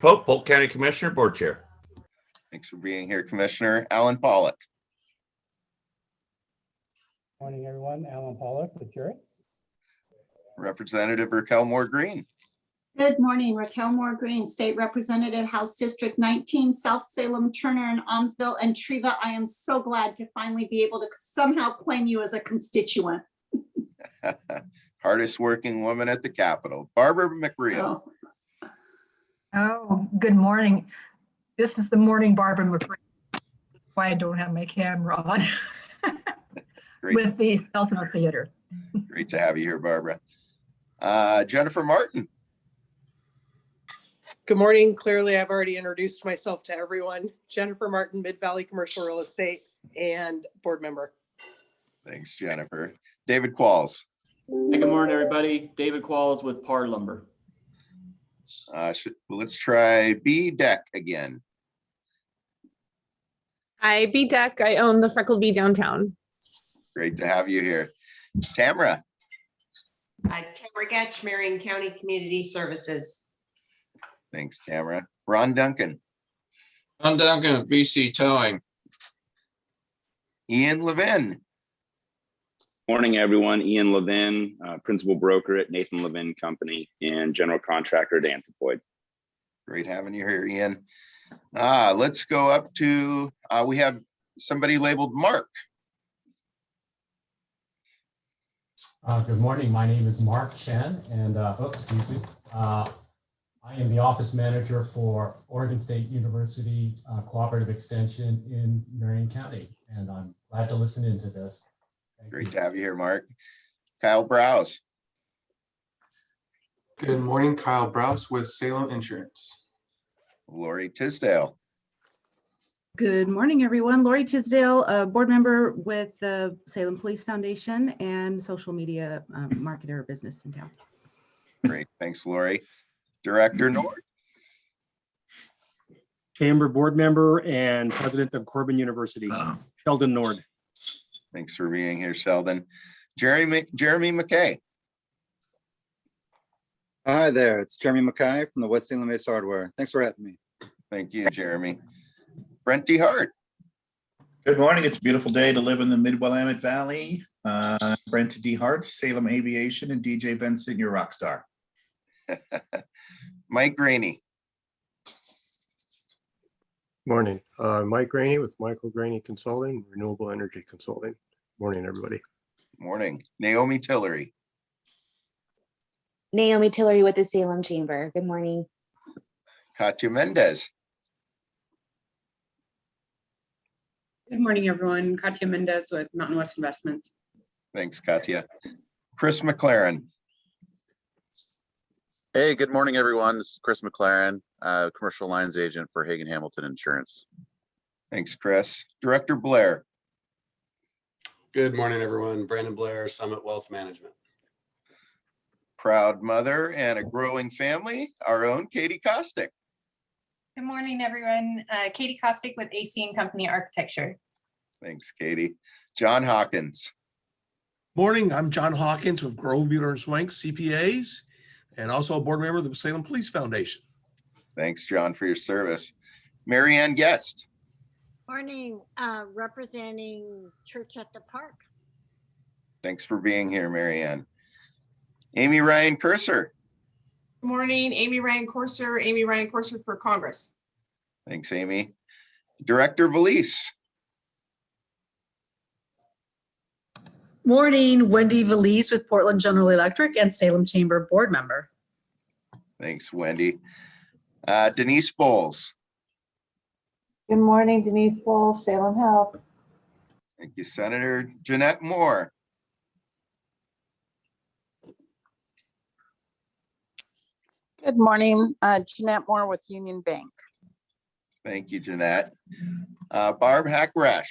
Pope, Polk County Commissioner, Board Chair. Thanks for being here, Commissioner. Alan Pollock. Morning, everyone. Alan Pollock with Jurits. Representative Raquel Moore Green. Good morning, Raquel Moore Green, State Representative, House District 19, South Salem, Turner, and Almsville, and Treva. I am so glad to finally be able to somehow claim you as a constituent. Hardest working woman at the Capitol, Barbara McReel. Oh, good morning. This is the morning Barbara McRae. Why I don't have my camera on with the Salem Theater. Great to have you here, Barbara. Jennifer Martin. Good morning. Clearly, I've already introduced myself to everyone. Jennifer Martin, Mid-Valley Commercial Real Estate and board member. Thanks, Jennifer. David Qualls. Hey, good morning, everybody. David Qualls with Par Lumber. Let's try B Deck again. Hi, B Deck. I own the Freckled Bee downtown. Great to have you here. Tamara. Tamara Getch, Marion County Community Services. Thanks, Tamara. Ron Duncan. Ron Duncan, VC Towing. Ian Levin. Morning, everyone. Ian Levin, principal broker at Nathan Levin Company and general contractor at Anthropoid. Great having you here, Ian. Let's go up to, we have somebody labeled Mark. Good morning. My name is Mark Chen, and excuse me. I am the office manager for Oregon State University Cooperative Extension in Marion County, and I'm glad to listen into this. Great to have you here, Mark. Kyle Browse. Good morning, Kyle Browse with Salem Insurance. Lori Tisdale. Good morning, everyone. Lori Tisdale, a board member with the Salem Police Foundation and social media marketer business in town. Great, thanks, Lori. Director Nord. Chamber board member and president of Corbin University, Sheldon Nord. Thanks for being here, Sheldon. Jeremy McKay. Hi there, it's Jeremy McKay from the West Salem Ace Hardware. Thanks for having me. Thank you, Jeremy. Brent DeHart. Good morning. It's a beautiful day to live in the Mid-Willamette Valley. Brent DeHart, Salem Aviation, and DJ Vincent, your rock star. Mike Graney. Morning. Mike Graney with Michael Graney Consulting, Renewable Energy Consulting. Morning, everybody. Morning. Naomi Tillery. Naomi Tillery with the Salem Chamber. Good morning. Katya Mendez. Good morning, everyone. Katya Mendez with Mountain West Investments. Thanks, Katya. Chris McLaren. Hey, good morning, everyone. This is Chris McLaren, commercial lines agent for Hagen Hamilton Insurance. Thanks, Chris. Director Blair. Good morning, everyone. Brandon Blair, Summit Wealth Management. Proud mother and a growing family, our own Katie Kostick. Good morning, everyone. Katie Kostick with AC and Company Architecture. Thanks, Katie. John Hawkins. Morning, I'm John Hawkins with Grove, Bueller and Swank CPAs, and also a board member of the Salem Police Foundation. Thanks, John, for your service. Mary Ann Guest. Morning, representing Church at the Park. Thanks for being here, Mary Ann. Amy Ryan Cursor. Good morning, Amy Ryan Courser for Congress. Thanks, Amy. Director Valise. Morning, Wendy Valise with Portland General Electric and Salem Chamber board member. Thanks, Wendy. Denise Bowles. Good morning, Denise Bowles, Salem Health. Thank you, Senator. Jeanette Moore. Good morning, Jeanette Moore with Union Bank. Thank you, Jeanette. Barb Hackresh.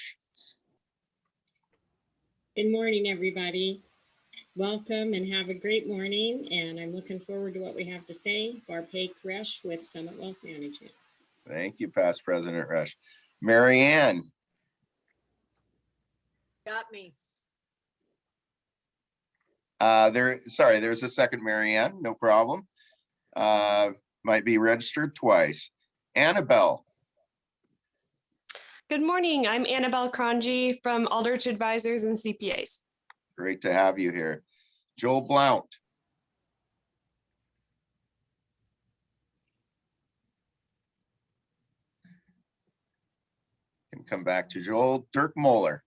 Good morning, everybody. Welcome and have a great morning. And I'm looking forward to what we have to say. Barb Hackresh with Summit Wealth Management. Thank you, Past President Rush. Mary Ann. Got me. There's a second Mary Ann, no problem. might be registered twice. Annabelle. Good morning. I'm Annabelle Cronji from Aldrich Advisors and CPAs. Great to have you here. Joel Blount. Can come back to Joel. Dirk Moeller.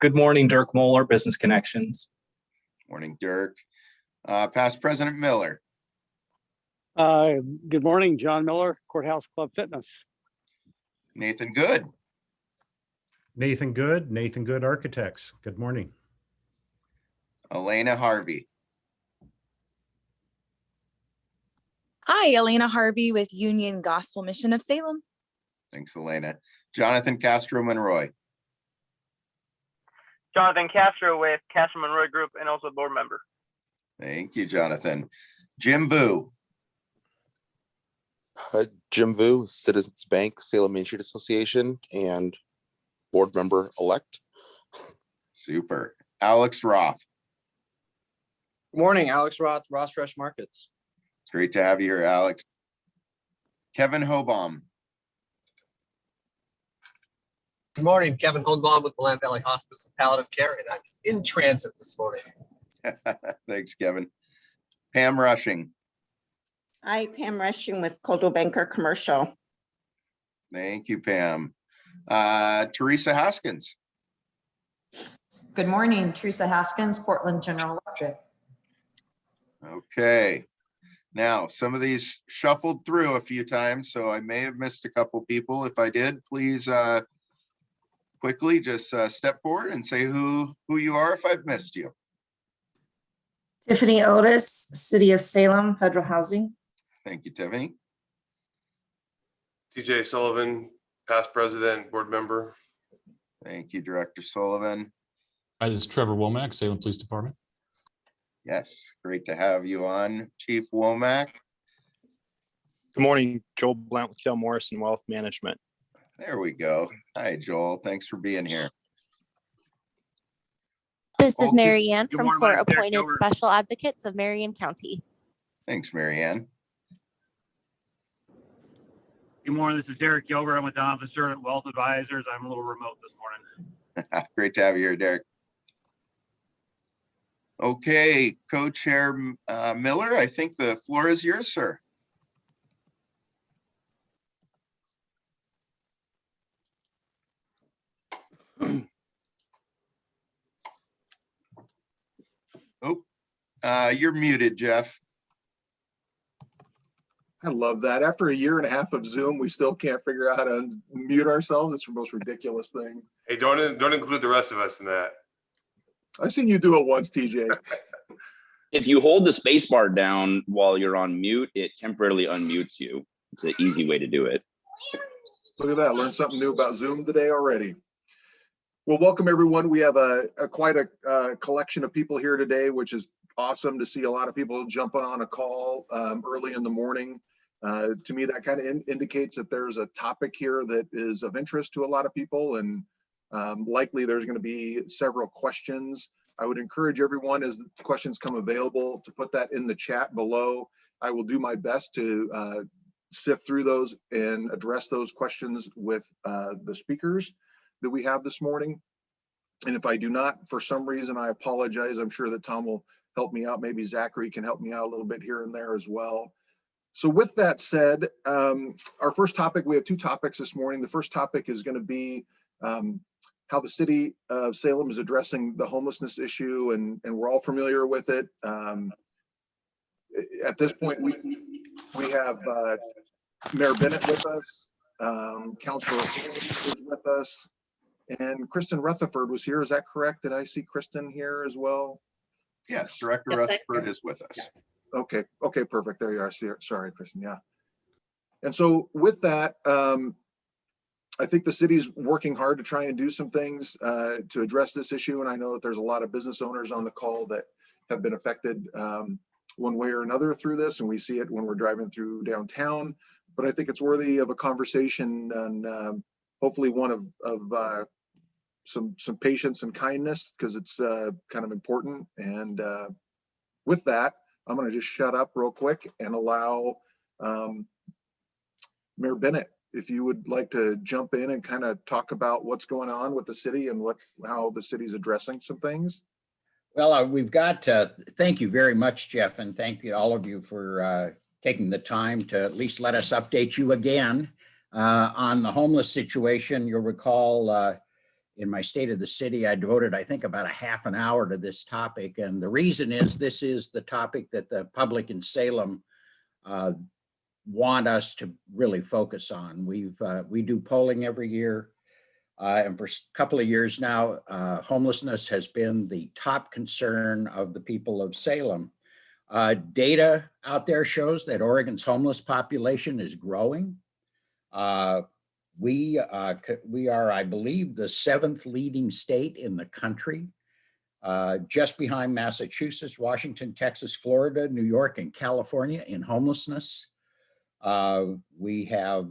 Good morning, Dirk Moeller, Business Connections. Morning, Dirk. Past President Miller. Good morning, John Miller, Courthouse Club Fitness. Nathan Good. Nathan Good Architects. Good morning. Elena Harvey. Hi, Elena Harvey with Union Gospel Mission of Salem. Thanks, Elena. Jonathan Castro Monroy. Jonathan Castro with Castro Monroy Group and also a board member. Thank you, Jonathan. Jim Vu. Jim Vu, Citizens Bank, Salem Main Street Association, and board member elect. Super. Alex Roth. Good morning, Alex Roth, Ross Fresh Markets. Great to have you here, Alex. Kevin Hobaum. Good morning, Kevin Hobaum with Milan Valley Hospice and Palliative Care, and I'm in transit this morning. Thanks, Kevin. Pam Rushing. Hi, Pam Rushing with Coldwell Banker Commercial. Thank you, Pam. Teresa Haskins. Good morning, Teresa Haskins, Portland General Electric. Okay. Now, some of these shuffled through a few times, so I may have missed a couple people. If I did, please quickly just step forward and say who you are if I've missed you. Tiffany Otis, City of Salem, Federal Housing. Thank you, Tiffany. TJ Sullivan, past president, board member. Thank you, Director Sullivan. Hi, this is Trevor Womack, Salem Police Department. Yes, great to have you on, Chief Womack. Good morning, Joel Blount with Kel Morrison Wealth Management. There we go. Hi, Joel. Thanks for being here. This is Mary Ann Good from morning, Court Mike. Derek Appointed Gilbert. Special Advocates of Marion County. Thanks, Mary Ann. Good morning, this is Derek Gilbert. I'm with the Officer at Wealth Advisors. I'm a little remote this morning. Great to have you here, Derek. Okay, Co-Chair Miller, I think the floor is yours, sir. You're muted, Jeff. I love that. After a year and a half of Zoom, we still can't figure out how to mute ourselves. It's the most ridiculous thing. Hey, don't include the rest of us in that. I've seen you do it once, TJ. If you hold the space bar down while you're on mute, it temporarily unmutes you. It's an easy way to do it. Look at that. Learned something new about Zoom today already. Well, welcome everyone. We have quite a collection of people here today, which is awesome to see a lot of people jumping on a call early in the morning. To me, that kind of indicates that there's a topic here that is of interest to a lot of people, and likely there's going to be several questions. I would encourage everyone, as the questions come available, to put that in the chat below. I will do my best to sift through those and address those questions with the speakers that we have this morning. And if I do not, for some reason, I apologize. I'm sure that Tom will help me out. Maybe Zachary can help me out a little bit here and there as well. So with that said, our first topic, we have two topics this morning. The first topic is going to be how the city of Salem is addressing the homelessness issue, and we're all familiar with it. At this point, we have Mayor Bennett with us, Councilor is with us, and Kristen Rutherford was here. Is that correct? Did I see Kristen here as well? Yes, Director Rutherford is with us. Okay, perfect. There you are. Sorry, Kristen. Yeah. And so with that, I think the city's working hard to try and do some things to address this issue. And I know that there's a lot of business owners on the call that have been affected one way or another through this. And we see it when we're driving through downtown. But I think it's worthy of a conversation, and hopefully one of some patience and kindness, because it's kind of important. And with that, I'm going to just shut up real quick and allow Mayor Bennett, if you would like to jump in and kind of talk about what's going on with the city and how the city's addressing some things. Well, we've got, thank you very much, Jeff, and thank you to all of you for taking the time to at least let us update you again on the homeless situation. You'll recall in my State of the City, I devoted, I think, about a half an hour to this topic. And the reason is this is the topic that the public in Salem want us to really focus on. We do polling every year. And for a couple of years now, homelessness has been the top concern of the people of Salem. Data out there shows that Oregon's homeless population is growing. We are, I believe, the 7th leading state in the country, just behind Massachusetts, Washington, Texas, Florida, New York, and California in homelessness. We have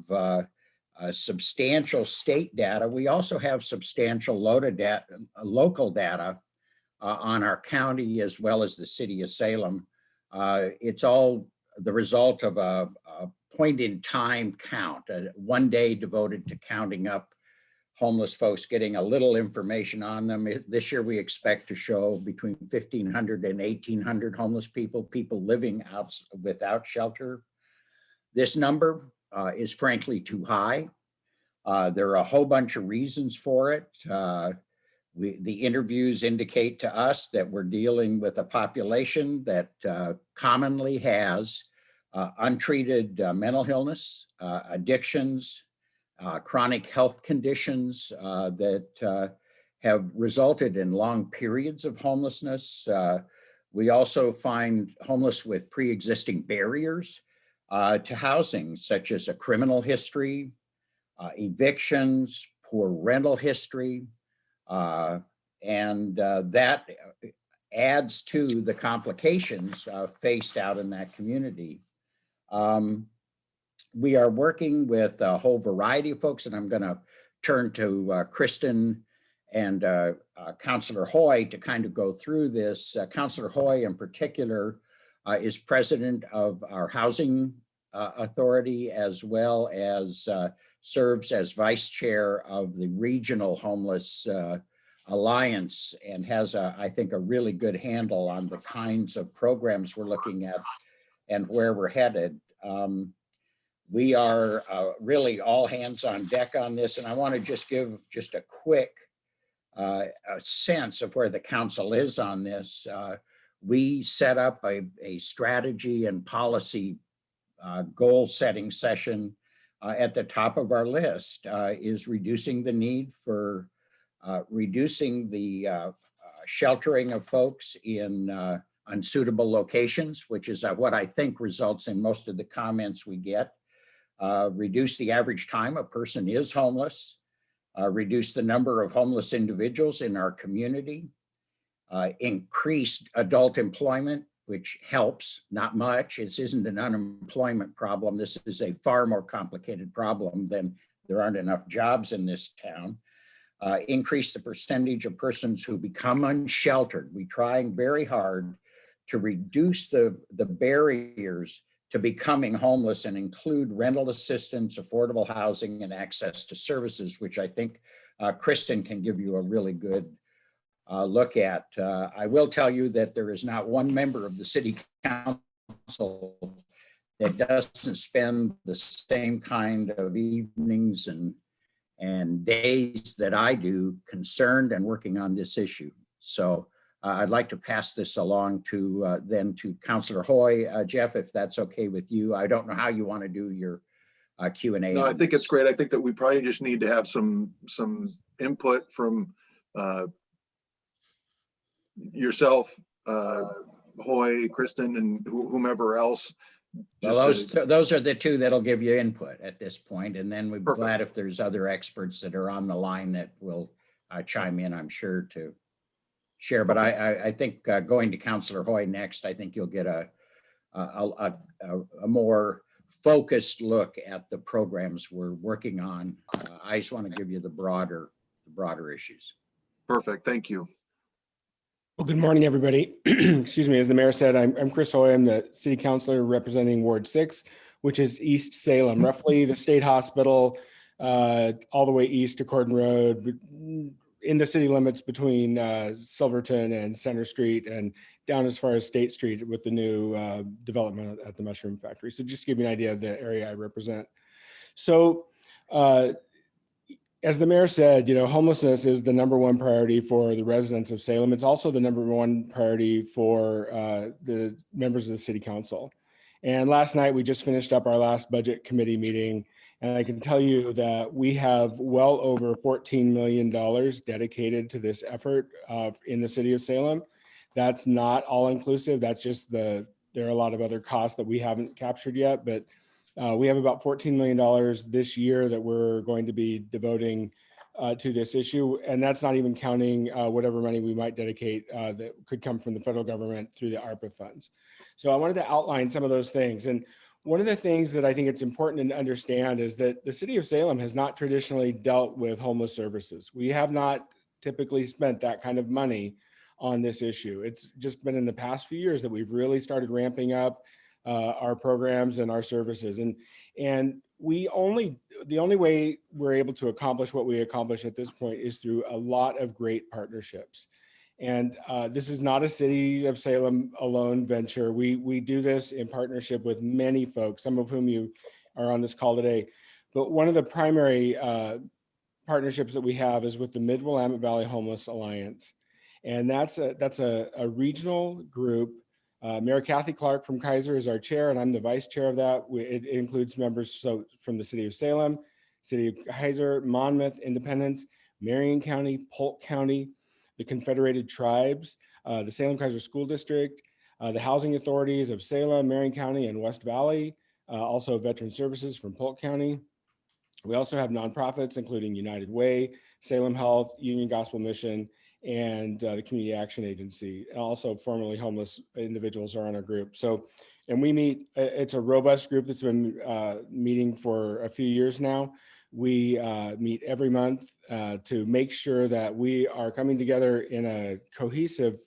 substantial state data. We also have substantial local data on our county as well as the city of Salem. It's all the result of a point in time count, one day devoted to counting up homeless folks, getting a little information on them. This year we expect to show between 1,500 and 1,800 homeless people living without shelter. This number is frankly too high. There are a whole bunch of reasons for it. The interviews indicate to us that we're dealing with a population that commonly has untreated mental illness, addictions, chronic health conditions that have resulted in long periods of homelessness. We also find homeless with pre-existing barriers to housing, such as a criminal history, evictions, poor rental history, and that adds to the complications faced out in that community. We are working with a whole variety of folks, and I'm going to turn to Kristen and Councillor Hoy to kind of go through this. Councillor Hoy in particular is president of our housing authority, as well as serves as vice chair of the Regional Homeless Alliance, and has, I think, a really good handle on the kinds of programs we're looking at and where we're headed. We are really all hands on deck on this, and I want to just give just a quick a sense of where the council is on this. We set up a strategy and policy goal setting session. At the top of our list is reducing the need for reducing the sheltering of folks in unsuitable locations, which is what I think results in most of the comments we get. Reduce the average time a person is homeless, reduce the number of homeless individuals in our community, increase adult employment, which helps, not much. This isn't an unemployment problem. This is a far more complicated problem than there aren't enough jobs in this town. Increase the percentage of persons who become unsheltered. We're trying very hard to reduce the barriers to becoming homeless and include rental assistance, affordable housing, and access to services, which I think Kristen can give you a really good look at. I will tell you that there is not one member of the city council that doesn't spend the same kind of evenings and days that I do concerned and working on this issue. So I'd like to pass this along to then to Councillor Hoy. Jeff, if that's okay with you. I don't know how you want to do your Q&A. No, I think it's great. I think that we probably just need to have some input from yourself, Hoy, Kristen, and whomever else. Well, those are the two that'll give you input at this point, and then we'd be glad if there's other experts that are on the line that will chime in, I'm sure, to share. But I think going to Councillor Hoy next, I think you'll get a more focused look at the programs we're working on. I just want to give you the broader issues. Perfect, thank you. Well, good morning, everybody. Excuse me. As the mayor said, I'm Chris Hoy. I'm the city councilor representing Ward 6, which is East Salem, roughly the state hospital, all the way east to Cordon Road, in the city limits between Silverton and Center Street, and down as far as State Street with the new development at the Mushroom Factory. So just to give you an idea of the area I represent. So as the mayor said, homelessness is the #1 priority for the residents of Salem. It's also the #1 priority for the members of the city council. And last night, we just finished up our last budget committee meeting. And I can tell you that we have well over $14 million dedicated to this effort in the city of Salem. That's not all inclusive. That's just there are a lot of other costs that we haven't captured yet, but we have about $14 million this year that we're going to be devoting to this issue. And that's not even counting whatever money we might dedicate that could come from the federal government through the ARPA funds. So I wanted to outline some of those things. And one of the things that I think it's important to understand is that the city of Salem has not traditionally dealt with homeless services. We have not typically spent that kind of money on this issue. It's just been in the past few years that we've really started ramping up our programs and our services. And the only way we're able to accomplish what we accomplish at this point is through a lot of great partnerships. And this is not a City of Salem alone venture. We do this in partnership with many folks, some of whom you are on this call today. But one of the primary partnerships that we have is with the Mid-Willamette Valley Homeless Alliance. And that's a regional group. Mayor Kathy Clark from Kaiser is our chair, and I'm the vice chair of that. It includes members from the city of Salem, city of Kaiser, Monmouth, Independence, Marion County, Polk County, the Confederated Tribes, the Salem Kaiser School District, the housing authorities of Salem, Marion County, and West Valley, also Veteran Services from Polk County. We also have nonprofits, including United Way, Salem Health, Union Gospel Mission, and the Community Action Agency. And also formerly homeless individuals are on our group. So, and we meet, it's a robust group that's been meeting for a few years now. We meet every month to make sure that we are coming together in a cohesive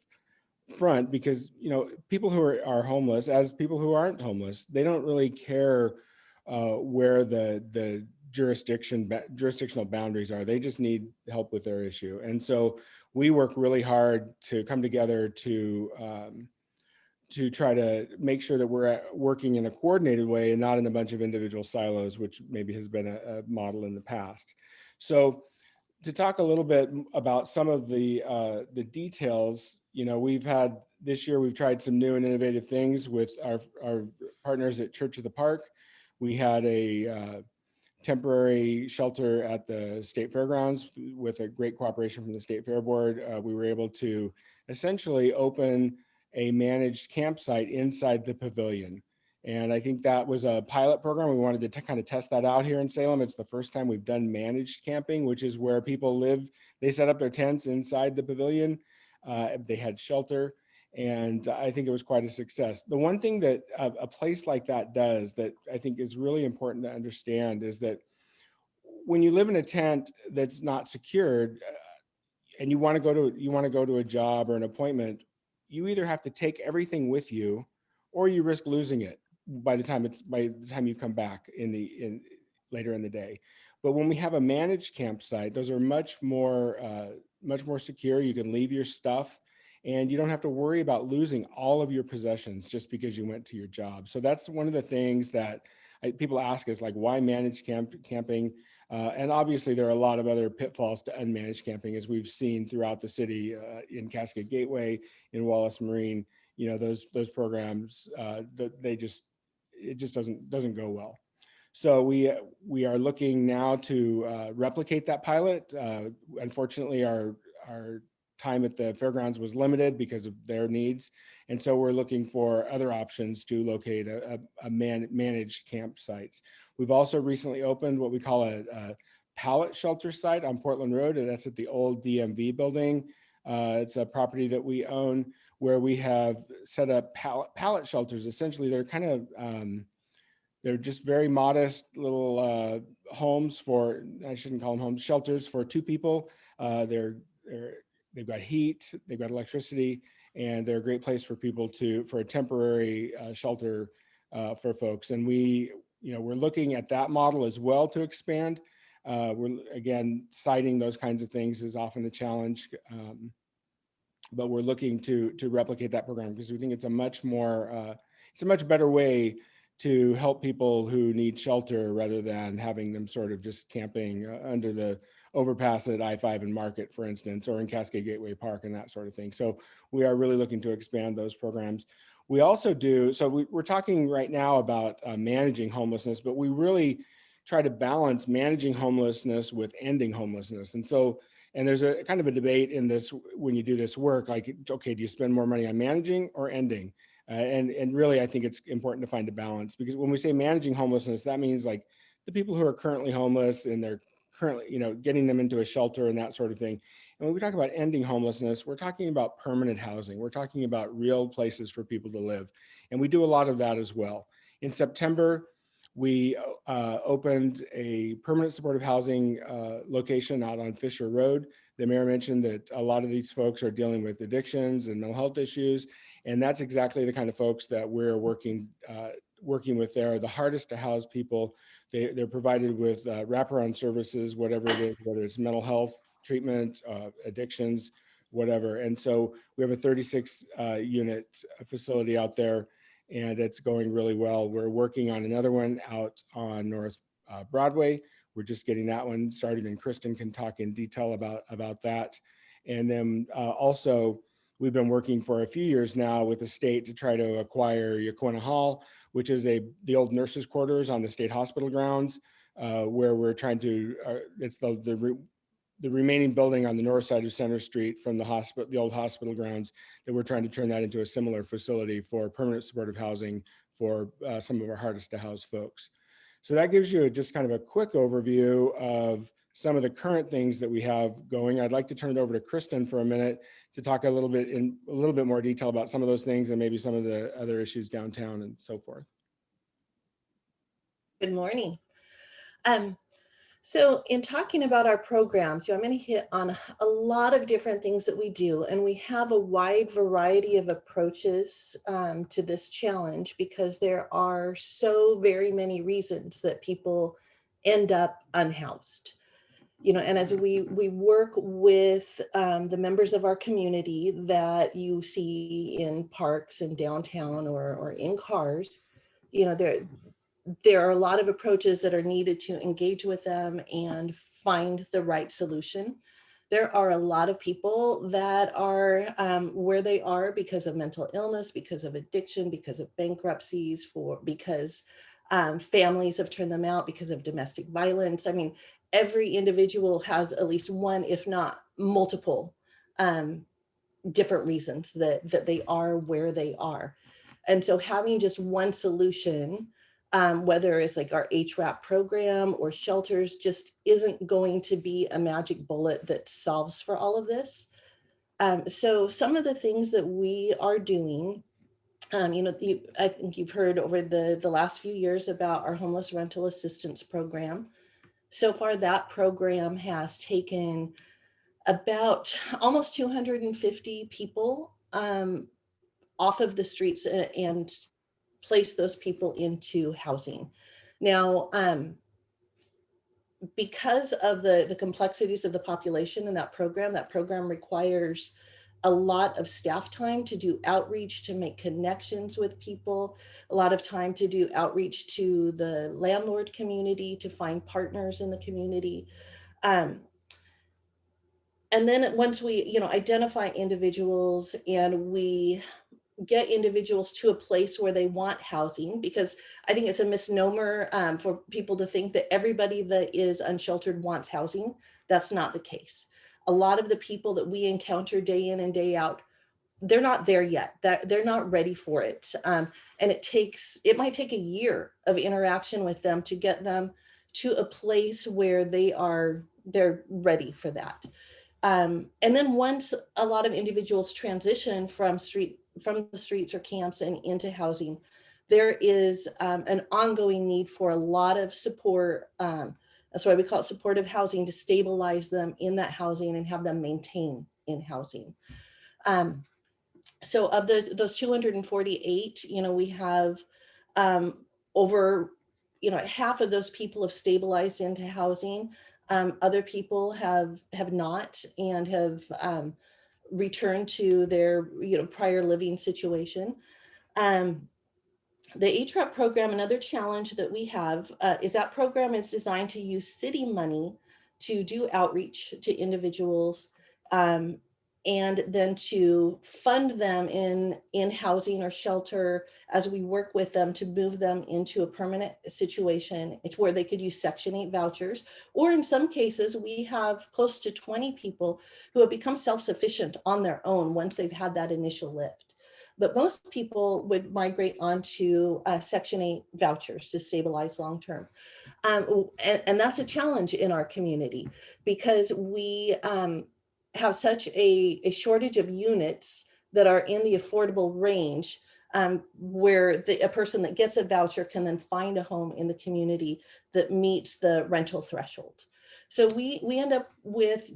front, because, people who are homeless, as people who aren't homeless, they don't really care where the jurisdictional boundaries are. They just need help with their issue. And so we work really hard to come together to try to make sure that we're working in a coordinated way and not in a bunch of individual silos, which maybe has been a model in the past. So to talk a little bit about some of the details, we've had this year, we've tried some new and innovative things with our partners at Church of the Park. We had a temporary shelter at the state fairgrounds with a great cooperation from the state fair board. We were able to essentially open a managed campsite inside the pavilion. And I think that was a pilot program. We wanted to kind of test that out here in Salem. It's the first time we've done managed camping, which is where people live. They set up their tents inside the pavilion. They had shelter. And I think it was quite a success. The one thing that a place like that does that I think is really important to understand is that when you live in a tent that's not secured and you want to go to a job or an appointment, you either have to take everything with you or you risk losing it by the time you come back later in the day. But when we have a managed campsite, those are much more secure. You can leave your stuff, and you don't have to worry about losing all of your possessions just because you went to your job. So that's one of the things that people ask us, like, why managed camping? And obviously there are a lot of other pitfalls to unmanaged camping, as we've seen throughout the city, in Cascade Gateway, in Wallace Marine. Those programs, it just doesn't go well. So we are looking now to replicate that pilot. Unfortunately, our time at the fairgrounds was limited because of their needs. And so we're looking for other options to locate a managed campsites. We've also recently opened what we call a pallet shelter site on Portland Road, and that's at the old DMV building. It's a property that we own where we have set up pallet shelters. Essentially, they're kind of, they're just very modest little homes for, I shouldn't call them homes, shelters for two people. they've got heat, they've got electricity, and they're a great place for people for a temporary shelter for folks. And we're looking at that model as well to expand. We're again citing those kinds of things is often a challenge, but we're looking to replicate that program because we think it's a much better way to help people who need shelter rather than having them sort of just camping under the overpass at I-5 and Market, for instance, or in Cascade Gateway Park and that sort of thing. So we are really looking to expand those programs. We also do, so we're talking right now about managing homelessness, but we really try to balance managing homelessness with ending homelessness. And there's a kind of a debate in this when you do this work, like, okay, do you spend more money on managing or ending? And really, I think it's important to find a balance, because when we say managing homelessness, that means like the people who are currently homeless and they're currently, getting them into a shelter and that sort of thing. And when we talk about ending homelessness, we're talking about permanent housing. We're talking about real places for people to live. And we do a lot of that as well. In September, we opened a permanent supportive housing location out on Fisher Road. The mayor mentioned that a lot of these folks are dealing with addictions and mental health issues. And that's exactly the kind of folks that we're working with there. The hardest to house people, they're provided with wraparound services, whatever it is, whether it's mental health treatment, addictions, whatever. And so we have a 36 unit facility out there, and it's going really well. We're working on another one out on North Broadway. We're just getting that one started, and Kristen can talk in detail about that. And then also, we've been working for a few years now with the state to try to acquire Yaquina Hall, which is the old nurses' quarters on the state hospital grounds, where we're trying to, it's the remaining building on the north side of Center Street from the old hospital grounds, that we're trying to turn that into a similar facility for permanent supportive housing for some of our hardest to house folks. So that gives you just kind of a quick overview of some of the current things that we have going. I'd like to turn it over to Kristen for a minute to talk a little bit more detail about some of those things and maybe some of the other issues downtown and so forth. Good morning. So in talking about our programs, I'm going to hit on a lot of different things that we do, and we have a wide variety of approaches to this challenge because there are so very many reasons that people end up unhoused. And as we work with the members of our community that you see in parks and downtown or in cars, there are a lot of approaches that are needed to engage with them and find the right solution. There are a lot of people that are where they are because of mental illness, because of addiction, because of bankruptcies, because families have turned them out, because of domestic violence. I mean, every individual has at least one, if not multiple, different reasons that they are where they are. And so having just one solution, whether it's like our HRAP program or shelters, just isn't going to be a magic bullet that solves for all of this. So some of the things that we are doing, I think you've heard over the last few years about our homeless rental assistance program. So far, that program has taken about almost 250 people off of the streets and place those people into housing. Now, because of the complexities of the population in that program requires a lot of staff time to do outreach, to make connections with people, a lot of time to do outreach to the landlord community, to find partners in the community. And then once we, identify individuals and we get individuals to a place where they want housing, because I think it's a misnomer for people to think that everybody that is unsheltered wants housing. That's not the case. A lot of the people that we encounter day in and day out, they're not there yet. They're not ready for it. And it might take a year of interaction with them to get them to a place where they're ready for that. And then once a lot of individuals transition from the streets or camps and into housing, there is an ongoing need for a lot of support. That's why we call it supportive housing, to stabilize them in that housing and have them maintain in housing. So of those 248, we have over, half of those people have stabilized into housing. Other people have not and have returned to their prior living situation. The HRAP program, another challenge that we have is that program is designed to use city money to do outreach to individuals, and then to fund them in housing or shelter as we work with them to move them into a permanent situation. It's where they could use Section 8 vouchers, or in some cases, we have close to 20 people who have become self-sufficient on their own once they've had that initial lift. But most people would migrate onto Section 8 vouchers to stabilize long-term. And that's a challenge in our community because we have such a shortage of units that are in the affordable range, where a person that gets a voucher can then find a home in the community that meets the rental threshold. So we end up with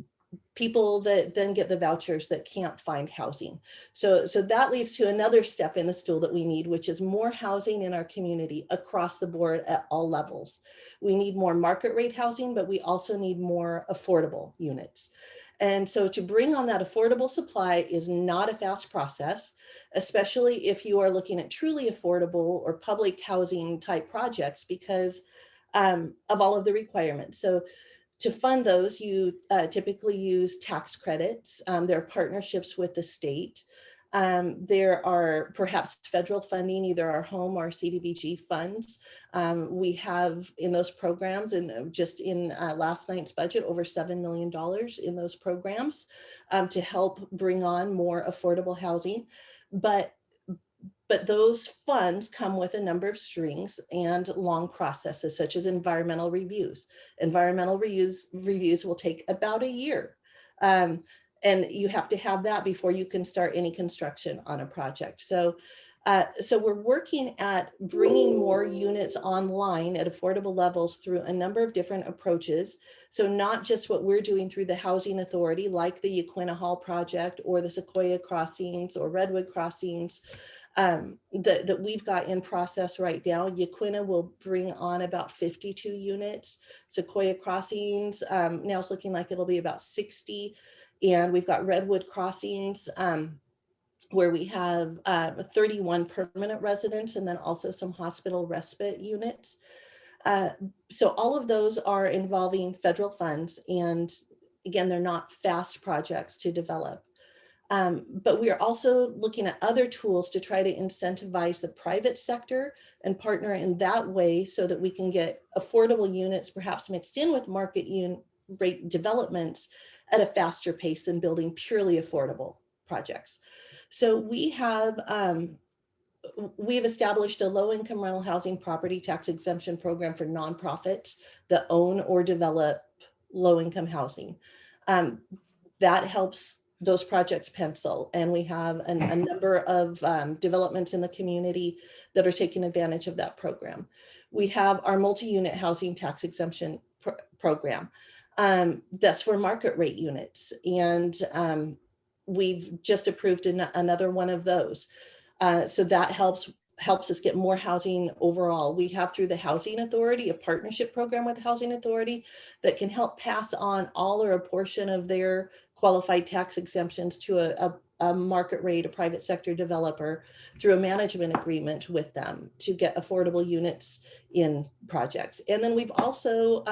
people that then get the vouchers that can't find housing. So that leads to another step in the stool that we need, which is more housing in our community across the board at all levels. We need more market rate housing, but we also need more affordable units. And so to bring on that affordable supply is not a fast process, especially if you are looking at truly affordable or public housing type projects because of all of the requirements. So to fund those, you typically use tax credits. There are partnerships with the state. There are perhaps federal funding, either our home or CDBG funds. We have in those programs, and just in last night's budget, over $7 million in those programs to help bring on more affordable housing. But those funds come with a number of strings and long processes, such as environmental reviews. Environmental reviews will take about a year. And you have to have that before you can start any construction on a project. So we're working at bringing more units online at affordable levels through a number of different approaches. So not just what we're doing through the Housing Authority, like the Yaquina Hall project or the Sequoia Crossings or Redwood Crossings, that we've got in process right now. Yaquina will bring on about 52 units. Sequoia Crossings now it's looking like it'll be about 60. And we've got Redwood Crossings where we have 31 permanent residents and then also some hospital respite units. So all of those are involving federal funds. And again, they're not fast projects to develop. But we are also looking at other tools to try to incentivize the private sector and partner in that way so that we can get affordable units, perhaps mixed in with market rate developments at a faster pace than building purely affordable projects. So we've established a low-income rental housing property tax exemption program for nonprofits that own or develop low-income housing. That helps those projects pencil. And we have a number of developments in the community that are taking advantage of that program. We have our multi-unit housing tax exemption program. That's for market rate units. And we've just approved another one of those. So that helps us get more housing overall. We have through the Housing Authority, a partnership program with the Housing Authority that can help pass on all or a portion of their qualified tax exemptions to a market rate, a private sector developer through a management agreement with them to get affordable units in projects. And then we've also,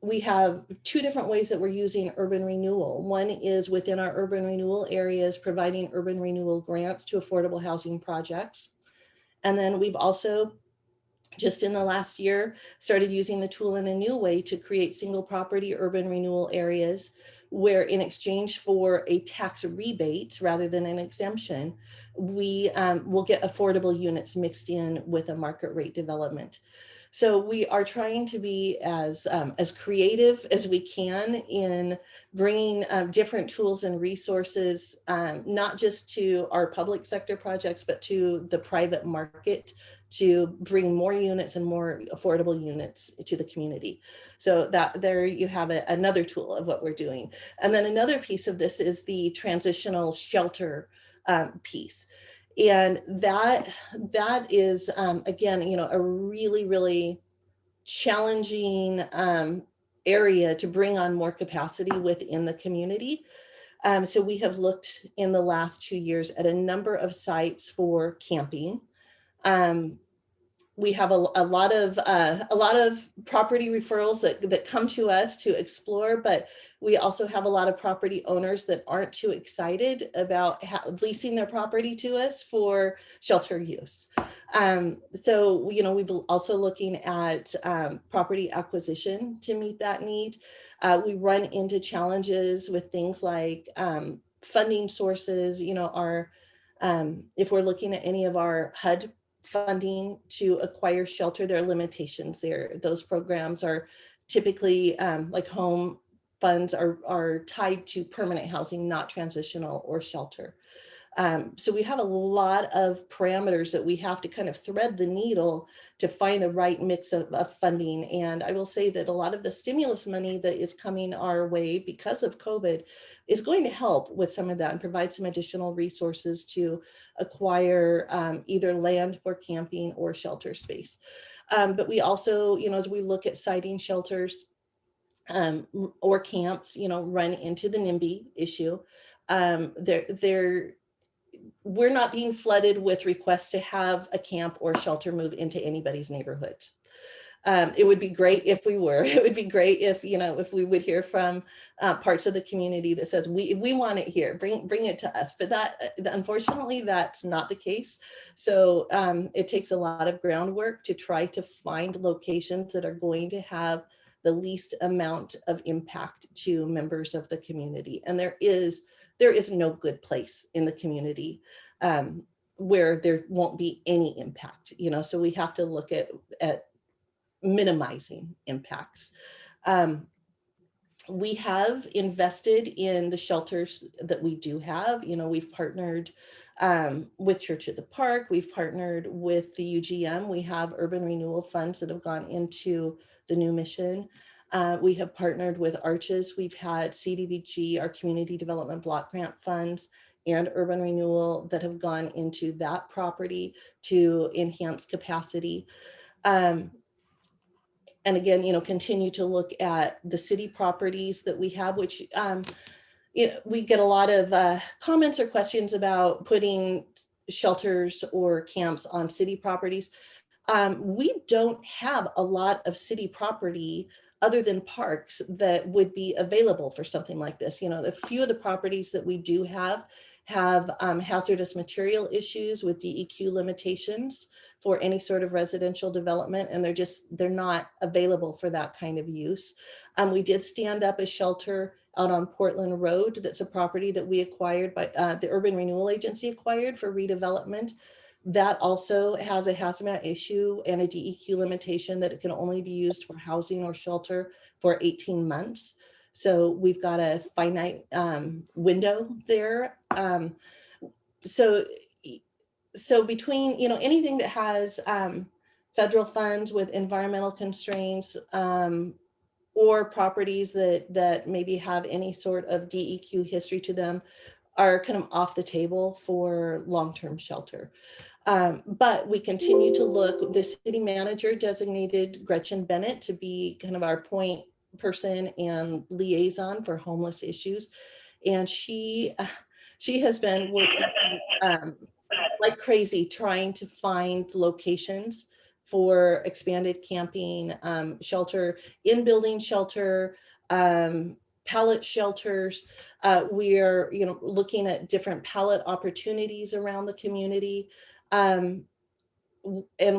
we have two different ways that we're using urban renewal. One is within our urban renewal areas, providing urban renewal grants to affordable housing projects. And then we've also, just in the last year, started using the tool in a new way to create single property urban renewal areas where in exchange for a tax rebate rather than an exemption, we will get affordable units mixed in with a market rate development. So we are trying to be as creative as we can in bringing different tools and resources, not just to our public sector projects, but to the private market to bring more units and more affordable units to the community. So that there you have another tool of what we're doing. And then another piece of this is the transitional shelter piece. And that is, again, a really, really challenging area to bring on more capacity within the community. So we have looked in the last 2 years at a number of sites for camping. We have a lot of property referrals that come to us to explore, but we also have a lot of property owners that aren't too excited about leasing their property to us for shelter use. So we've also looking at property acquisition to meet that need. We run into challenges with things like funding sources. If we're looking at any of our HUD funding to acquire shelter, there are limitations there. Those programs are typically like home funds are tied to permanent housing, not transitional or shelter. So we have a lot of parameters that we have to kind of thread the needle to find the right mix of funding. And I will say that a lot of the stimulus money that is coming our way because of COVID is going to help with some of that and provide some additional resources to acquire either land for camping or shelter space. But we also, as we look at siting shelters or camps, run into the NIMBY issue. We're not being flooded with requests to have a camp or shelter move into anybody's neighborhood. It would be great if we were. It would be great if if we would hear from parts of the community that says we want it here, bring it to us. But unfortunately that's not the case. So it takes a lot of groundwork to try to find locations that are going to have the least amount of impact to members of the community. And there is no good place in the community where there won't be any impact, so we have to look at minimizing impacts. We have invested in the shelters that we do have. We've partnered with Church at the Park. We've partnered with the UGM. We have urban renewal funds that have gone into the new mission. We have partnered with Arches. We've had CDBG, our Community Development Block Grant funds, and urban renewal that have gone into that property to enhance capacity. And again, continue to look at the city properties that we have, which we get a lot of comments or questions about putting shelters or camps on city properties. We don't have a lot of city property other than parks that would be available for something like this. A few of the properties that we do have hazardous material issues with DEQ limitations for any sort of residential development, and they're not available for that kind of use. We did stand up a shelter out on Portland Road. That's a property that we acquired by the Urban Renewal Agency acquired for redevelopment. That also has a hazmat issue and a DEQ limitation that it can only be used for housing or shelter for 18 months. So we've got a finite window there. So between, anything that has federal funds with environmental constraints or properties that maybe have any sort of DEQ history to them are kind of off the table for long-term shelter. But we continue to look. The city manager designated Gretchen Bennett to be kind of our point person and liaison for homeless issues. And she has been working like crazy trying to find locations for expanded camping, shelter, in-building shelter, pallet shelters. We are, looking at different pallet opportunities around the community. And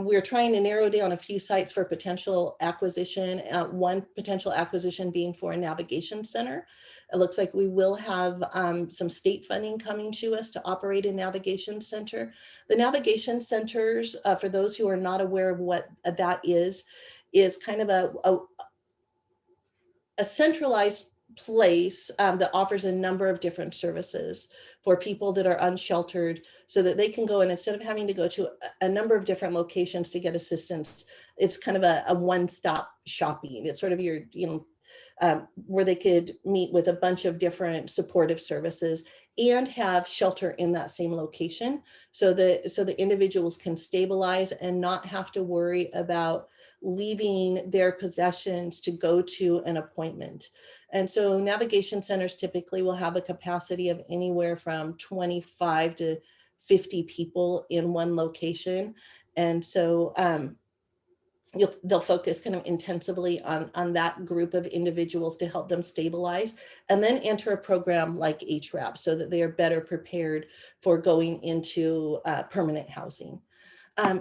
we're trying to narrow down a few sites for potential acquisition. One potential acquisition being for a navigation center. It looks like we will have some state funding coming to us to operate a navigation center. The navigation centers, for those who are not aware of what that is kind of a centralized place that offers a number of different services for people that are unsheltered so that they can go, and instead of having to go to a number of different locations to get assistance, it's kind of a one-stop shopping. It's sort of your, where they could meet with a bunch of different supportive services and have shelter in that same location, so the individuals can stabilize and not have to worry about leaving their possessions to go to an appointment. And so navigation centers typically will have a capacity of anywhere from 25 to 50 people in one location. And so they'll focus kind of intensively on that group of individuals to help them stabilize, and then enter a program like HRAP so that they are better prepared for going into permanent housing.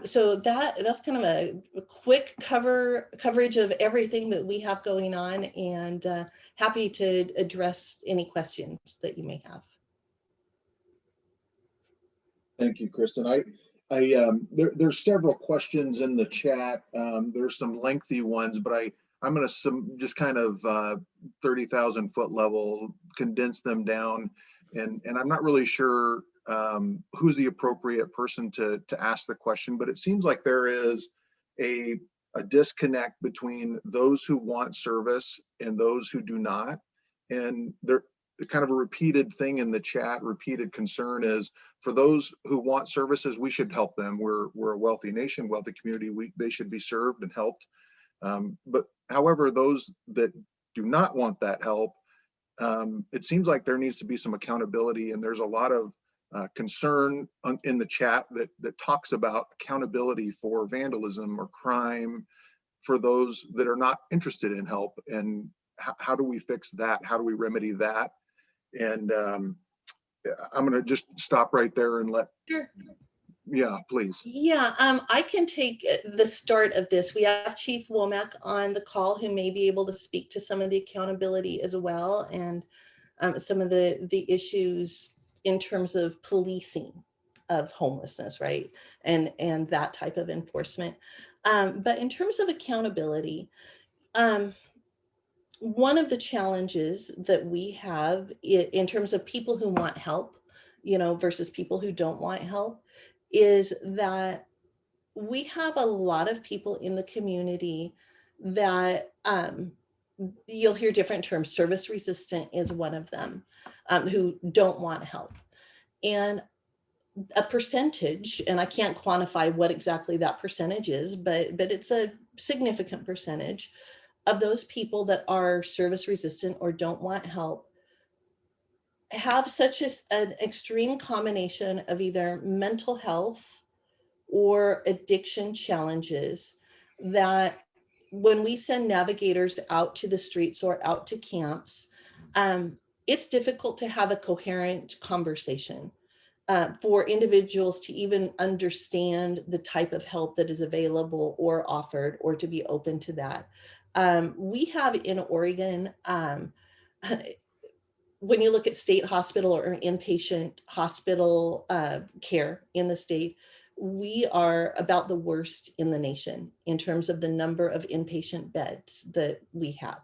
So that's kind of a quick coverage of everything that we have going on, and happy to address any questions that you may have. Thank you, Kristen. There's several questions in the chat. There's some lengthy ones, but I'm going to just kind of 30,000 foot level condense them down, and I'm not really sure who's the appropriate person to ask the question, but it seems like there is a disconnect between those who want service and those who do not. And there kind of a repeated thing in the chat, repeated concern is, for those who want services, we should help them. We're a wealthy nation, wealthy community. They should be served and helped. But however, those that do not want that help, it seems like there needs to be some accountability, and there's a lot of concern in the chat that talks about accountability for vandalism or crime for those that are not interested in help. And how do we fix that? How do we remedy that? And I'm going to just stop right there and let. Sure. Yeah, please. Yeah, I can take the start of this. We have Chief Womack on the call who may be able to speak to some of the accountability as well, and some of the issues in terms of policing of homelessness, right? And that type of enforcement. But in terms of accountability, one of the challenges that we have in terms of people who want help, versus people who don't want help, is that we have a lot of people in the community that you'll hear different terms. Service resistant is one of them, who don't want help. And a percentage, and I can't quantify what exactly that percentage is, but it's a significant percentage of those people that are service resistant or don't want help have such an extreme combination of either mental health or addiction challenges that when we send navigators out to the streets or out to camps, it's difficult to have a coherent conversation for individuals to even understand the type of help that is available or offered, or to be open to that. We have in Oregon, when you look at state hospital or inpatient hospital care in the state, we are about the worst in the nation in terms of the number of inpatient beds that we have.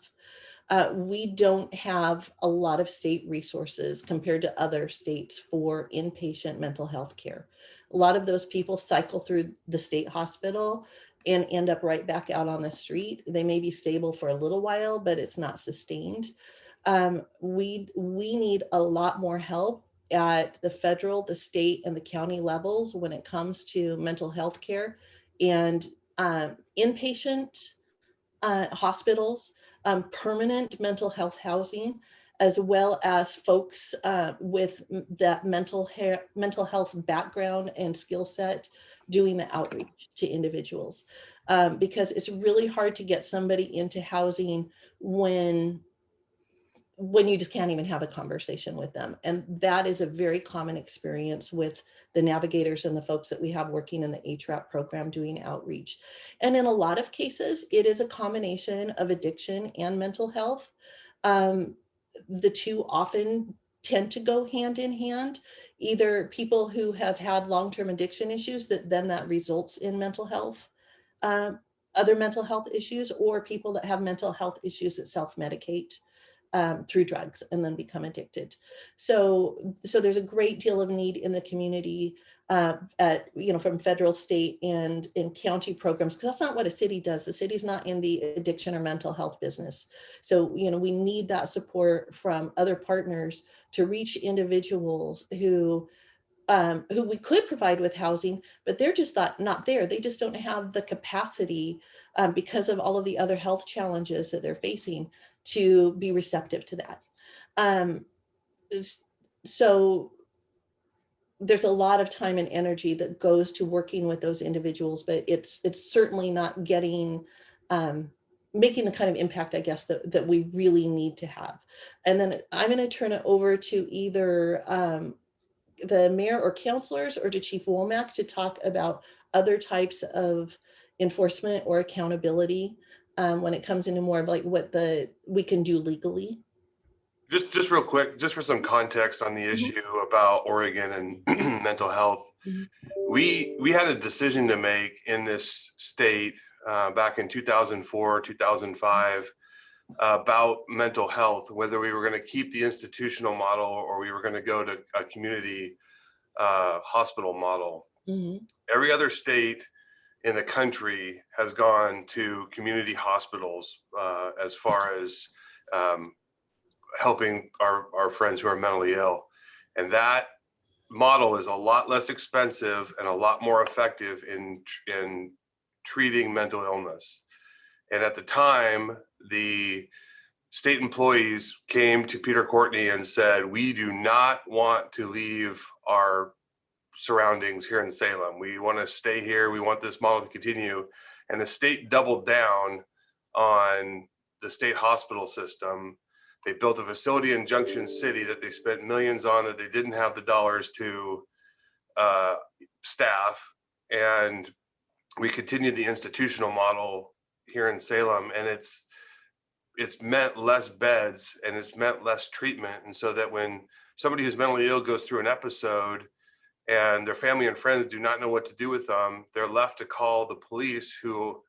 We don't have a lot of state resources compared to other states for inpatient mental health care. A lot of those people cycle through the state hospital and end up right back out on the street. They may be stable for a little while, but it's not sustained. We need a lot more help at the federal, the state, and the county levels when it comes to mental health care and inpatient hospitals, permanent mental health housing, as well as folks with that mental health background and skill set doing the outreach to individuals. Because it's really hard to get somebody into housing when you just can't even have a conversation with them. And that is a very common experience with the navigators and the folks that we have working in the HRAP program doing outreach. And in a lot of cases, it is a combination of addiction and mental health. The two often tend to go hand in hand, either people who have had long-term addiction issues that results in mental health, other mental health issues, or people that have mental health issues that self-medicate through drugs and then become addicted. So there's a great deal of need in the community from federal, state, and in county programs, because that's not what a city does. The city's not in the addiction or mental health business. So, we need that support from other partners to reach individuals who we could provide with housing, but they're just not there. They just don't have the capacity because of all of the other health challenges that they're facing to be receptive to that. So there's a lot of time and energy that goes to working with those individuals, but it's certainly not getting making the kind of impact, I guess, that we really need to have. And then I'm going to turn it over to either the mayor or councilors or to Chief Womack to talk about other types of enforcement or accountability when it comes into more of like what we can do legally. Just real quick, just for some context on the issue about Oregon and mental health. We had a decision to make in this state back in 2004, 2005 about mental health, whether we were going to keep the institutional model or we were going to go to a community hospital model. Every other state in the country has gone to community hospitals as far as helping our friends who are mentally ill. And that model is a lot less expensive and a lot more effective in treating mental illness. And at the time, the state employees came to Peter Courtney and said, we do not want to leave our surroundings here in Salem. We want to stay here. We want this model to continue. And the state doubled down on the state hospital system. They built a facility in Junction City that they spent millions on that they didn't have the dollars to staff. And we continued the institutional model here in Salem, and it's meant less beds and it's meant less treatment. And so that when somebody who's mentally ill goes through an episode and their family and friends do not know what to do with them, they're left to call the police, who,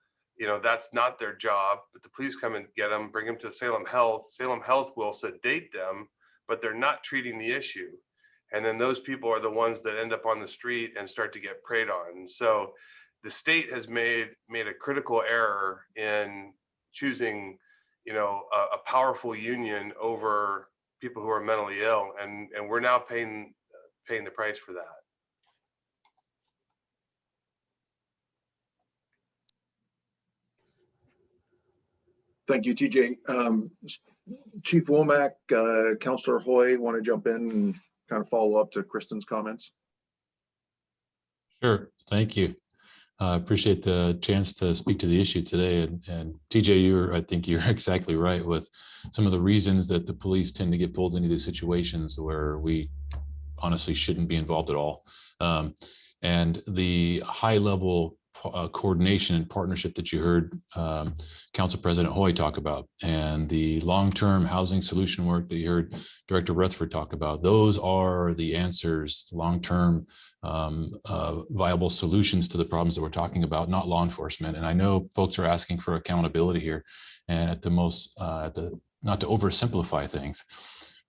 that's not their job, but the police come and get them, bring them to Salem Health. Salem Health will sedate them, but they're not treating the issue. And then those people are the ones that end up on the street and start to get preyed on. And so the state has made a critical error in choosing, a powerful union over people who are mentally ill, and we're now paying the price for that. Thank you, TJ. Chief Womack, Councilor Hoy, want to jump in and kind of follow up to Kristen's comments? Sure, thank you. I appreciate the chance to speak to the issue today. And TJ, I think you're exactly right with some of the reasons that the police tend to get pulled into these situations where we honestly shouldn't be involved at all. And the high level coordination and partnership that you heard Council President Hoy talk about, and the long-term housing solution work that you heard Director Rutherford talk about, those are the answers, long-term viable solutions to the problems that we're talking about, not law enforcement. And I know folks are asking for accountability here, and not to oversimplify things,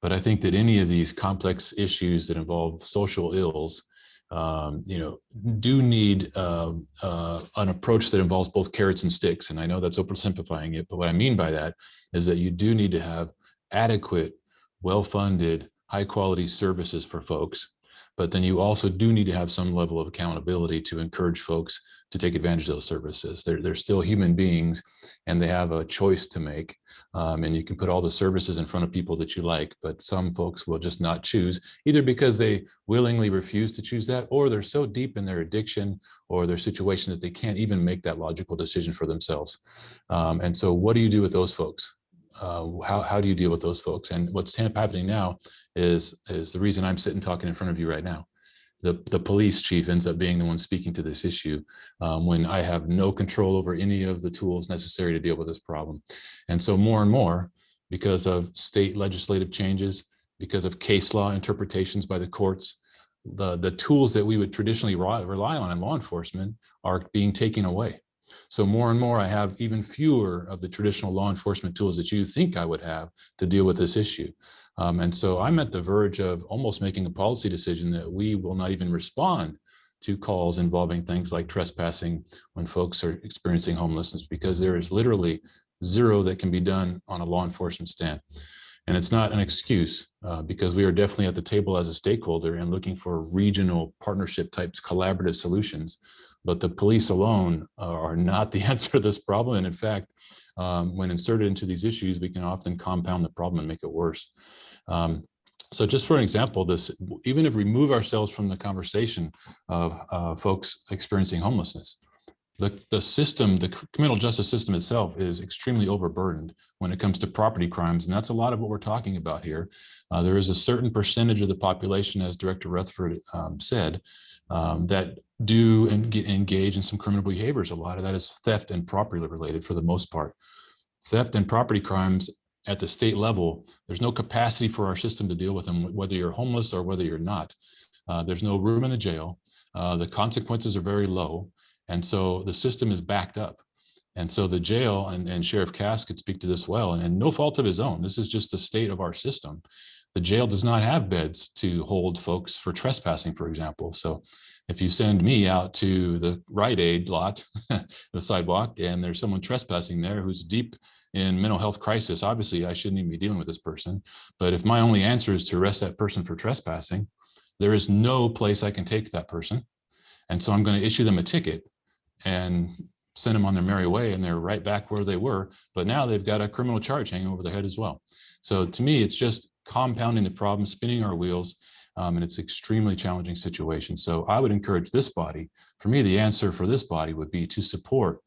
but I think that any of these complex issues that involve social ills do need an approach that involves both carrots and sticks. And I know that's oversimplifying it, but what I mean by that is that you do need to have adequate, well-funded, high-quality services for folks. But then you also do need to have some level of accountability to encourage folks to take advantage of those services. They're still human beings, and they have a choice to make. And you can put all the services in front of people that you like, but some folks will just not choose, either because they willingly refuse to choose that, or they're so deep in their addiction or their situation that they can't even make that logical decision for themselves. And so what do you do with those folks? How do you deal with those folks? And what's happening now is the reason I'm sitting talking in front of you right now. The police chief ends up being the one speaking to this issue when I have no control over any of the tools necessary to deal with this problem. And so more and more, because of state legislative changes, because of case law interpretations by the courts, the tools that we would traditionally rely on in law enforcement are being taken away. So more and more, I have even fewer of the traditional law enforcement tools that you think I would have to deal with this issue. And so I'm at the verge of almost making a policy decision that we will not even respond to calls involving things like trespassing when folks are experiencing homelessness, because there is literally zero that can be done on a law enforcement stand. And it's not an excuse, because we are definitely at the table as a stakeholder and looking for regional partnership types, collaborative solutions. But the police alone are not the answer to this problem. And in fact, when inserted into these issues, we can often compound the problem and make it worse. So just for an example, even if we remove ourselves from the conversation of folks experiencing homelessness, the system, the criminal justice system itself is extremely overburdened when it comes to property crimes. And that's a lot of what we're talking about here. There is a certain percentage of the population, as Director Rutherford said, that do engage in some criminal behaviors. A lot of that is theft and property related for the most part. Theft and property crimes at the state level, there's no capacity for our system to deal with them, whether you're homeless or whether you're not. There's no room in the jail. The consequences are very low. And so the system is backed up. And so the jail, and Sheriff Cass could speak to this well, and no fault of his own, this is just the state of our system. The jail does not have beds to hold folks for trespassing, for example. So if you send me out to the Rite Aid lot, the sidewalk, and there's someone trespassing there who's deep in mental health crisis, obviously I shouldn't even be dealing with this person. But if my only answer is to arrest that person for trespassing, there is no place I can take that person. And so I'm going to issue them a ticket and send them on their merry way, and they're right back where they were. But now they've got a criminal charge hanging over their head as well. So to me, it's just compounding the problem, spinning our wheels, and it's an extremely challenging situation. So I would encourage this body. For me, the answer for this body would be to support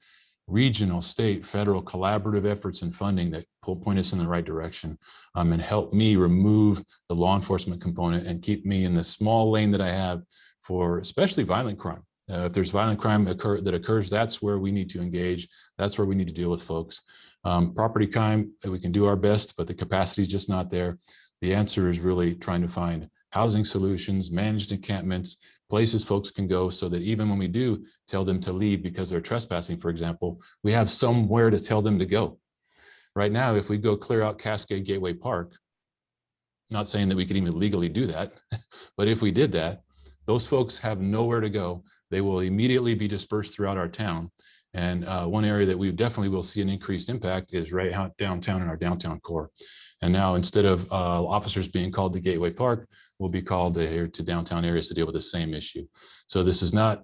regional, state, federal collaborative efforts and funding that will point us in the right direction, and help me remove the law enforcement component and keep me in the small lane that I have for especially violent crime. If there's violent crime that occurs, that's where we need to engage. That's where we need to deal with folks. Property crime, we can do our best, but the capacity is just not there. The answer is really trying to find housing solutions, managed encampments, places folks can go so that even when we do tell them to leave because they're trespassing, for example, we have somewhere to tell them to go. Right now, if we go clear out Cascade Gateway Park, not saying that we could even legally do that, but if we did that, those folks have nowhere to go. They will immediately be dispersed throughout our town. And one area that we definitely will see an increased impact is right out downtown in our downtown core. And now instead of officers being called to Gateway Park, we'll be called here to downtown areas to deal with the same issue. So this is not,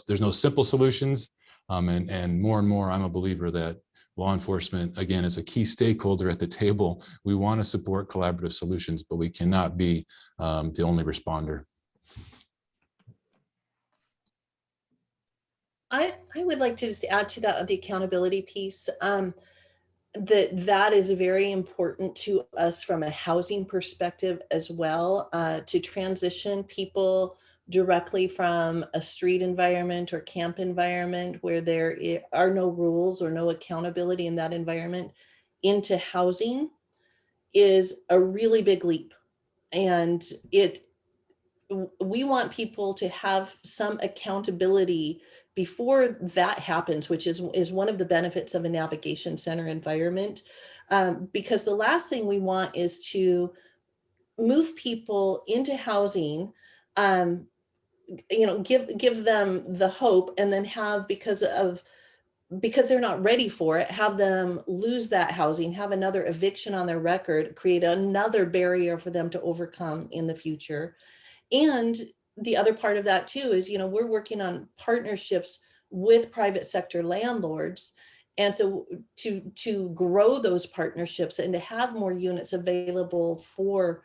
there's no simple solutions. And more, I'm a believer that law enforcement, again, is a key stakeholder at the table. We want to support collaborative solutions, but we cannot be the only responder. I would like to just add to that the accountability piece. That is very important to us from a housing perspective as well, to transition people directly from a street environment or camp environment where there are no rules or no accountability in that environment into housing is a really big leap. And we want people to have some accountability before that happens, which is one of the benefits of a navigation center environment. Because the last thing we want is to move people into housing, give them the hope, and then have, because they're not ready for it, have them lose that housing, have another eviction on their record, create another barrier for them to overcome in the future. And the other part of that too is, we're working on partnerships with private sector landlords. And so to grow those partnerships and to have more units available for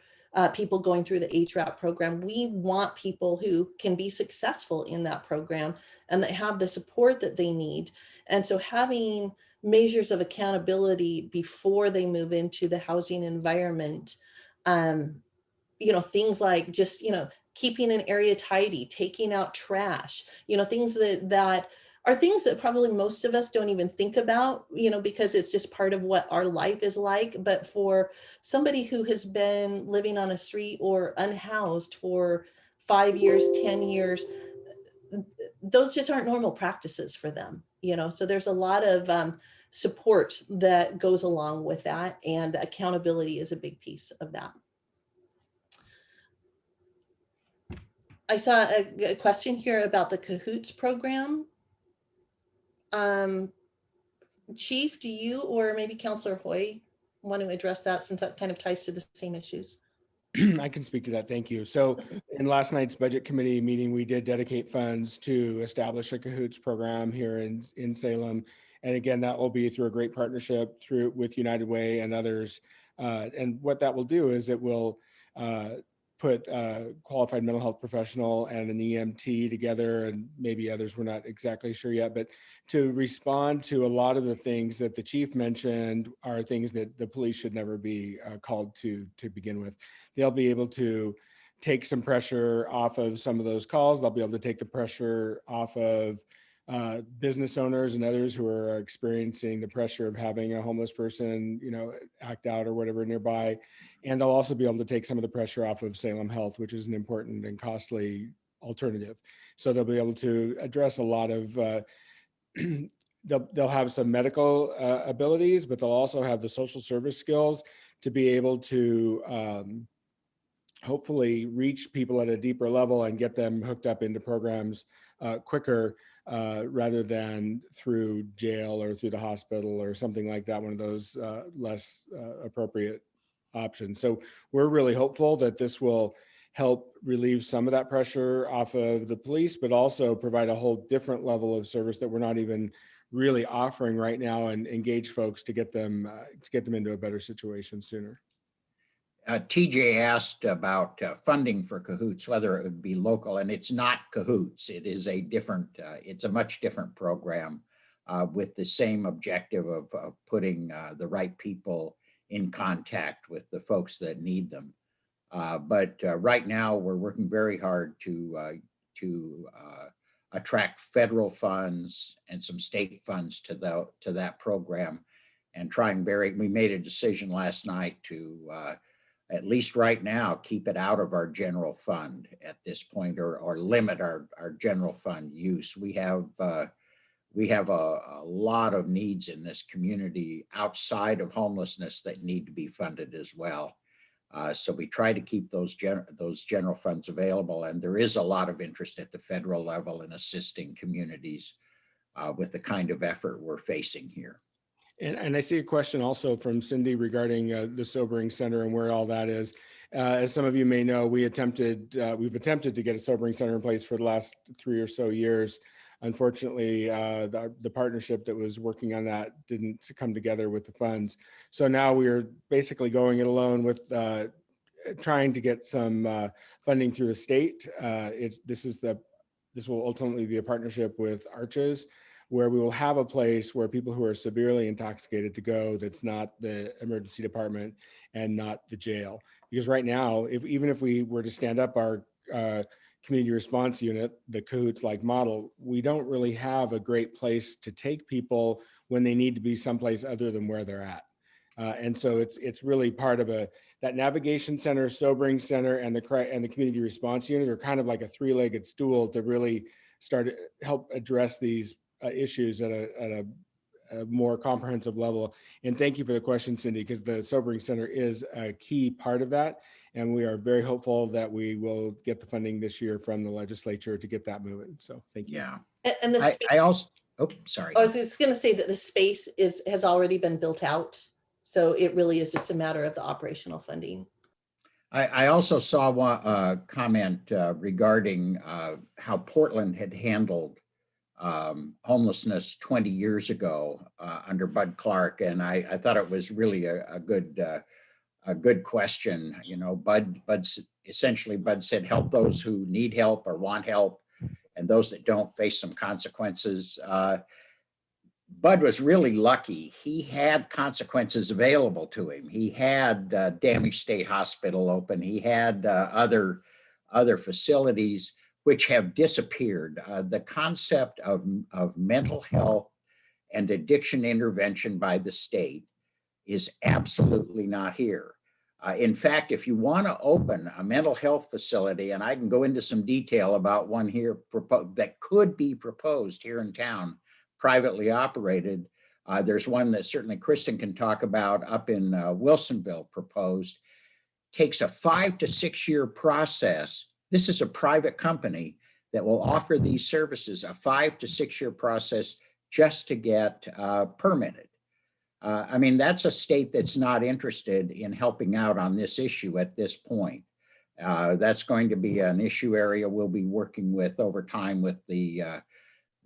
people going through the HRAP program, we want people who can be successful in that program and that have the support that they need. And so having measures of accountability before they move into the housing environment, things like just, keeping an area tidy, taking out trash, things that are things that probably most of us don't even think about, because it's just part of what our life is like. But for somebody who has been living on a street or unhoused for 5 years, 10 years, those just aren't normal practices for them. you know, so there's a lot of support that goes along with that, and accountability is a big piece of that. I saw a question here about the Cahoots program. Chief, do you or maybe Councillor Hoy want to address that, since that kind of ties to the same issues? I can speak to that. Thank you. So in last night's budget committee meeting, we did dedicate funds to establish a Cahoots program here in Salem. And again, that will be through a great partnership with United Way and others. And what that will do is it will put a qualified mental health professional and an EMT together, and maybe others, we're not exactly sure yet, but to respond to a lot of the things that the chief mentioned are things that the police should never be called to begin with. They'll be able to take some pressure off of some of those calls. They'll be able to take the pressure off of business owners and others who are experiencing the pressure of having a homeless person, you know, act out or whatever nearby. And they'll also be able to take some of the pressure off of Salem Health, which is an important and costly alternative. So they'll be able to address a lot of, they'll have some medical abilities, but they'll also have the social service skills to be able to hopefully reach people at a deeper level and get them hooked up into programs quicker rather than through jail or through the hospital or something like that, one of those less appropriate options. So we're really hopeful that this will help relieve some of that pressure off of the police, but also provide a whole different level of service that we're not even really offering right now, and engage folks to get them into a better situation sooner. TJ asked about funding for Cahoots, whether it would be local, and it's not Cahoots. It is a different, it's a much different program with the same objective of putting the right people in contact with the folks that need them. But right now we're working very hard to attract federal funds and some state funds to that program, and we made a decision last night to at least right now, keep it out of our general fund at this point, or limit our general fund use. We have a lot of needs in this community outside of homelessness that need to be funded as well. So we try to keep those general funds available, and there is a lot of interest at the federal level in assisting communities with the kind of effort we're facing here. And I see a question also from Cindy regarding the sobering center and where all that is. As some of you may know, we've attempted to get a sobering center in place for the last 3 or so years. Unfortunately, the partnership that was working on that didn't come together with the funds. So now we're basically going it alone with trying to get some funding through the state. This will ultimately be a partnership with Arches, where we will have a place where people who are severely intoxicated to go, that's not the emergency department and not the jail. Because right now, even if we were to stand up our community response unit, the Cahoots-like model, we don't really have a great place to take people when they need to be someplace other than where they're at. And so it's really part of that navigation center, sobering center, and the community response unit are kind of like a three-legged stool to really start to help address these issues at a more comprehensive level. And thank you for the question, Cindy, because the sobering center is a key part of that. And we are very hopeful that we will get the funding this year from the legislature to get that moving. So thank you. Yeah. And the space, I also, oh, sorry. I was just going to say that the space has already been built out. So it really is just a matter of the operational funding. I also saw one comment regarding how Portland had handled homelessness 20 years ago under Bud Clark, and I thought it was really a good question. You know, Bud said, help those who need help or want help, and those that don't face some consequences. Bud was really lucky. He had consequences available to him. He had Damage State Hospital open. He had other facilities which have disappeared. The concept of mental health and addiction intervention by the state is absolutely not here. In fact, if you want to open a mental health facility, and I can go into some detail about one here that could be proposed here in town, privately operated. There's one that certainly Kristen can talk about up in Wilsonville proposed. Takes a 5 to 6 year process. This is a private company that will offer these services, a 5 to 6 year process just to get permitted. I mean, that's a state that's not interested in helping out on this issue at this point. That's going to be an issue area we'll be working with over time with the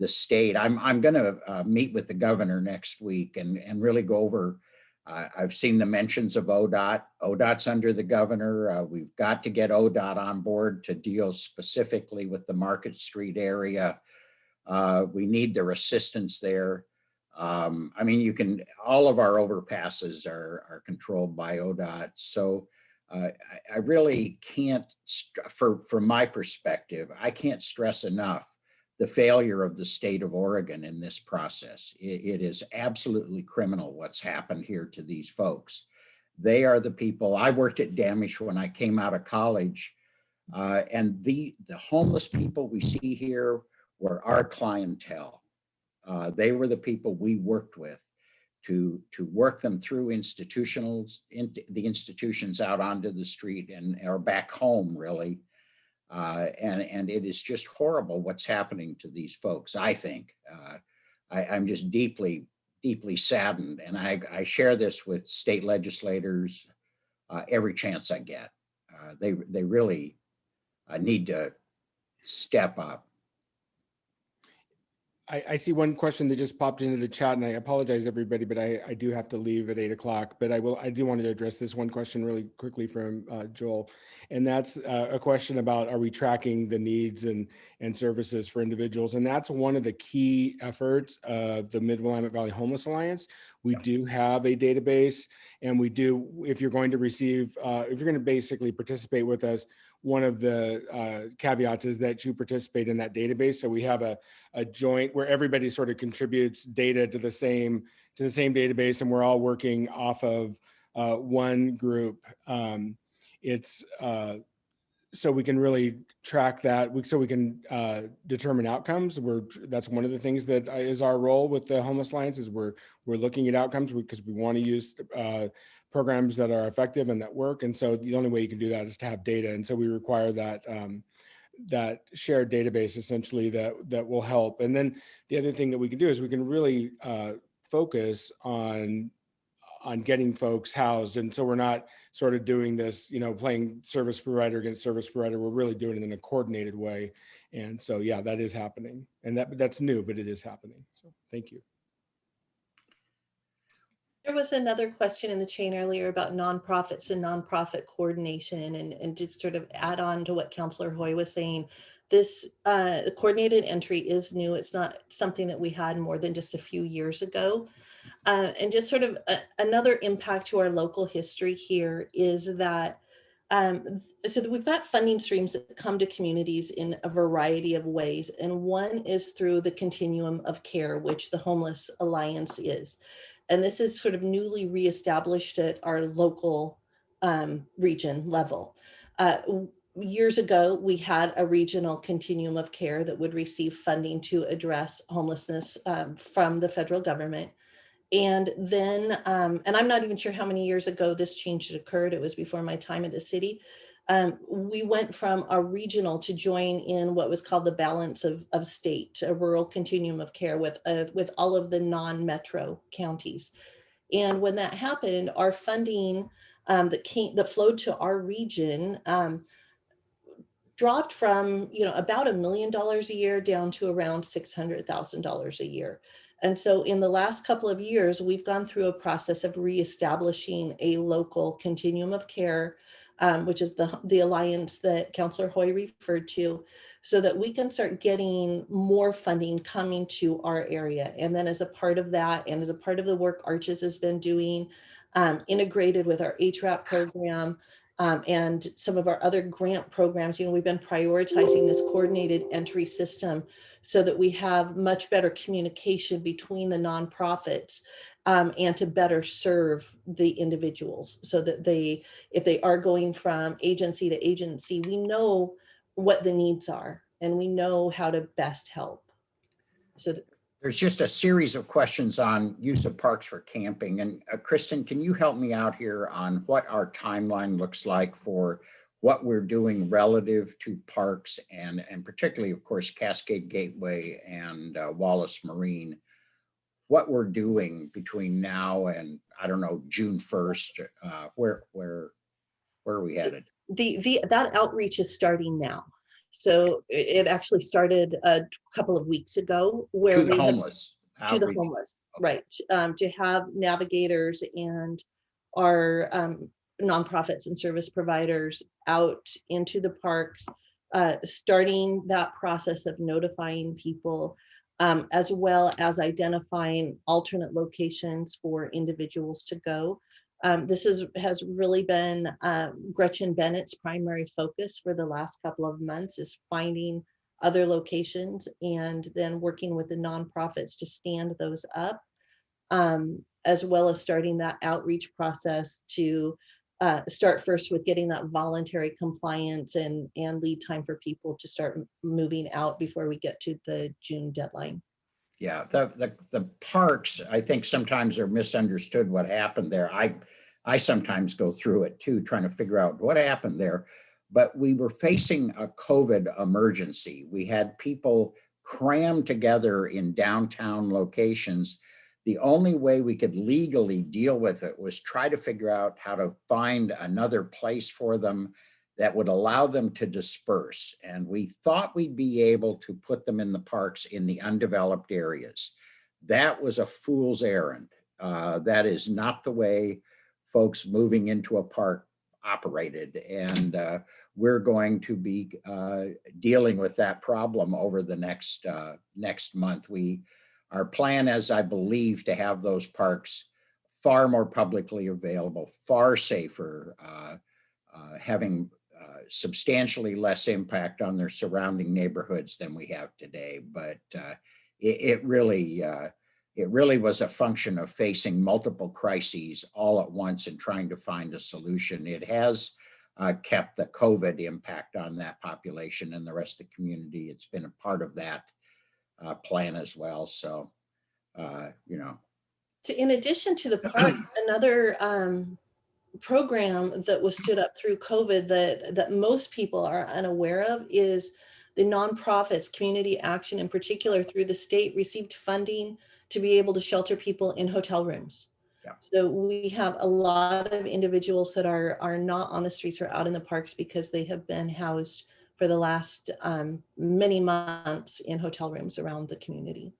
state. I'm going to meet with the governor next week and really go over. I've seen the mentions of ODOT. ODOT's under the governor. We've got to get ODOT on board to deal specifically with the Market Street area. We need their assistance there. I mean, all of our overpasses are controlled by ODOT. So I really can't, from my perspective, I can't stress enough the failure of the state of Oregon in this process. It is absolutely criminal what's happened here to these folks. They are the people. I worked at Damish when I came out of college, and the homeless people we see here were our clientele. They were the people we worked with to work them through the institutions out onto the street or back home, really. And it is just horrible what's happening to these folks, I think. I'm just deeply, deeply saddened. And I share this with state legislators every chance I get. They really need to step up. I see one question that just popped into the chat, and I apologize, everybody, but I do have to leave at 8 o'clock. But I do want to address this one question really quickly from Joel, and that's a question about, are we tracking the needs and services for individuals? And that's one of the key efforts of the Mid-Willamette Valley Homeless Alliance. We do have a database, and we do, if you're going to receive, if you're going to basically participate with us, one of the caveats is that you participate in that database. So we have a joint where everybody sort of contributes data to the same database, and we're all working off of one group. It's so we can really track that, so we can determine outcomes. That's one of the things that is our role with the Homeless Alliance, is we're looking at outcomes because we want to use programs that are effective and that work. And so the only way you can do that is to have data. And so we require that that shared database essentially that will help. And then the other thing that we can do is we can really focus on getting folks housed. And so we're not sort of doing this, playing service provider against service provider. We're really doing it in a coordinated way. And so, yeah, that is happening. And that's new, but it is happening. So thank you. There was another question in the chain earlier about nonprofits and nonprofit coordination, and just sort of add on to what Councillor Hoy was saying. This coordinated entry is new. It's not something that we had more than just a few years ago. And just sort of another impact to our local history here is that so that we've got funding streams that come to communities in a variety of ways. And one is through the continuum of care, which the Homeless Alliance is. And this is sort of newly reestablished at our local region level. Years ago, we had a regional continuum of care that would receive funding to address homelessness from the federal government. And then, and I'm not even sure how many years ago this change had occurred. It was before my time at the city. We went from a regional to join in what was called the balance of state, a rural continuum of care with all of the non-metro counties. And when that happened, our funding that flowed to our region dropped from about $1 million a year down to around $600,000 a year. And so in the last couple of years, we've gone through a process of reestablishing a local continuum of care, which is the alliance that Councillor Hoy referred to, so that we can start getting more funding coming to our area. And then as a part of that, and as a part of the work Arches has been doing, integrated with our HRAP program, and some of our other grant programs, we've been prioritizing this coordinated entry system so that we have much better communication between the nonprofits and to better serve the individuals, so that if they are going from agency to agency, we know what the needs are and we know how to best help. So There's just a series of questions on use of parks for camping. And Kristen, can you help me out here on what our timeline looks like for what we're doing relative to parks and particularly, of course, Cascade Gateway and Wallace Marine, what we're doing between now and, I don't know, June 1st, where are we headed? That outreach is starting now. So it actually started a couple of weeks ago where to the homeless. To the homeless, right. To have navigators and our nonprofits and service providers out into the parks, starting that process of notifying people, as well as identifying alternate locations for individuals to go. This has really been Gretchen Bennett's primary focus for the last couple of months, is finding other locations and then working with the nonprofits to stand those up, as well as starting that outreach process to start first with getting that voluntary compliance and lead time for people to start moving out before we get to the June deadline. Yeah, the parks, I think sometimes are misunderstood what happened there. I sometimes go through it too, trying to figure out what happened there. But we were facing a COVID emergency. We had people crammed together in downtown locations. The only way we could legally deal with it was try to figure out how to find another place for them that would allow them to disperse. And we thought we'd be able to put them in the parks in the undeveloped areas. That was a fool's errand. That is not the way folks moving into a park operated. And we're going to be dealing with that problem over the next month. Our plan is, I believe, to have those parks far more publicly available, far safer, having substantially less impact on their surrounding neighborhoods than we have today. But it really was a function of facing multiple crises all at once and trying to find a solution. It has kept the COVID impact on that population and the rest of the community. It's been a part of that plan as well. So, In addition to the park, another program that was stood up through COVID that most people are unaware of is the nonprofits. Community Action in particular through the state received funding to be able to shelter people in hotel rooms. Yeah. So we have a lot of individuals that are not on the streets or out in the parks because they have been housed for the last many months in hotel rooms around the community.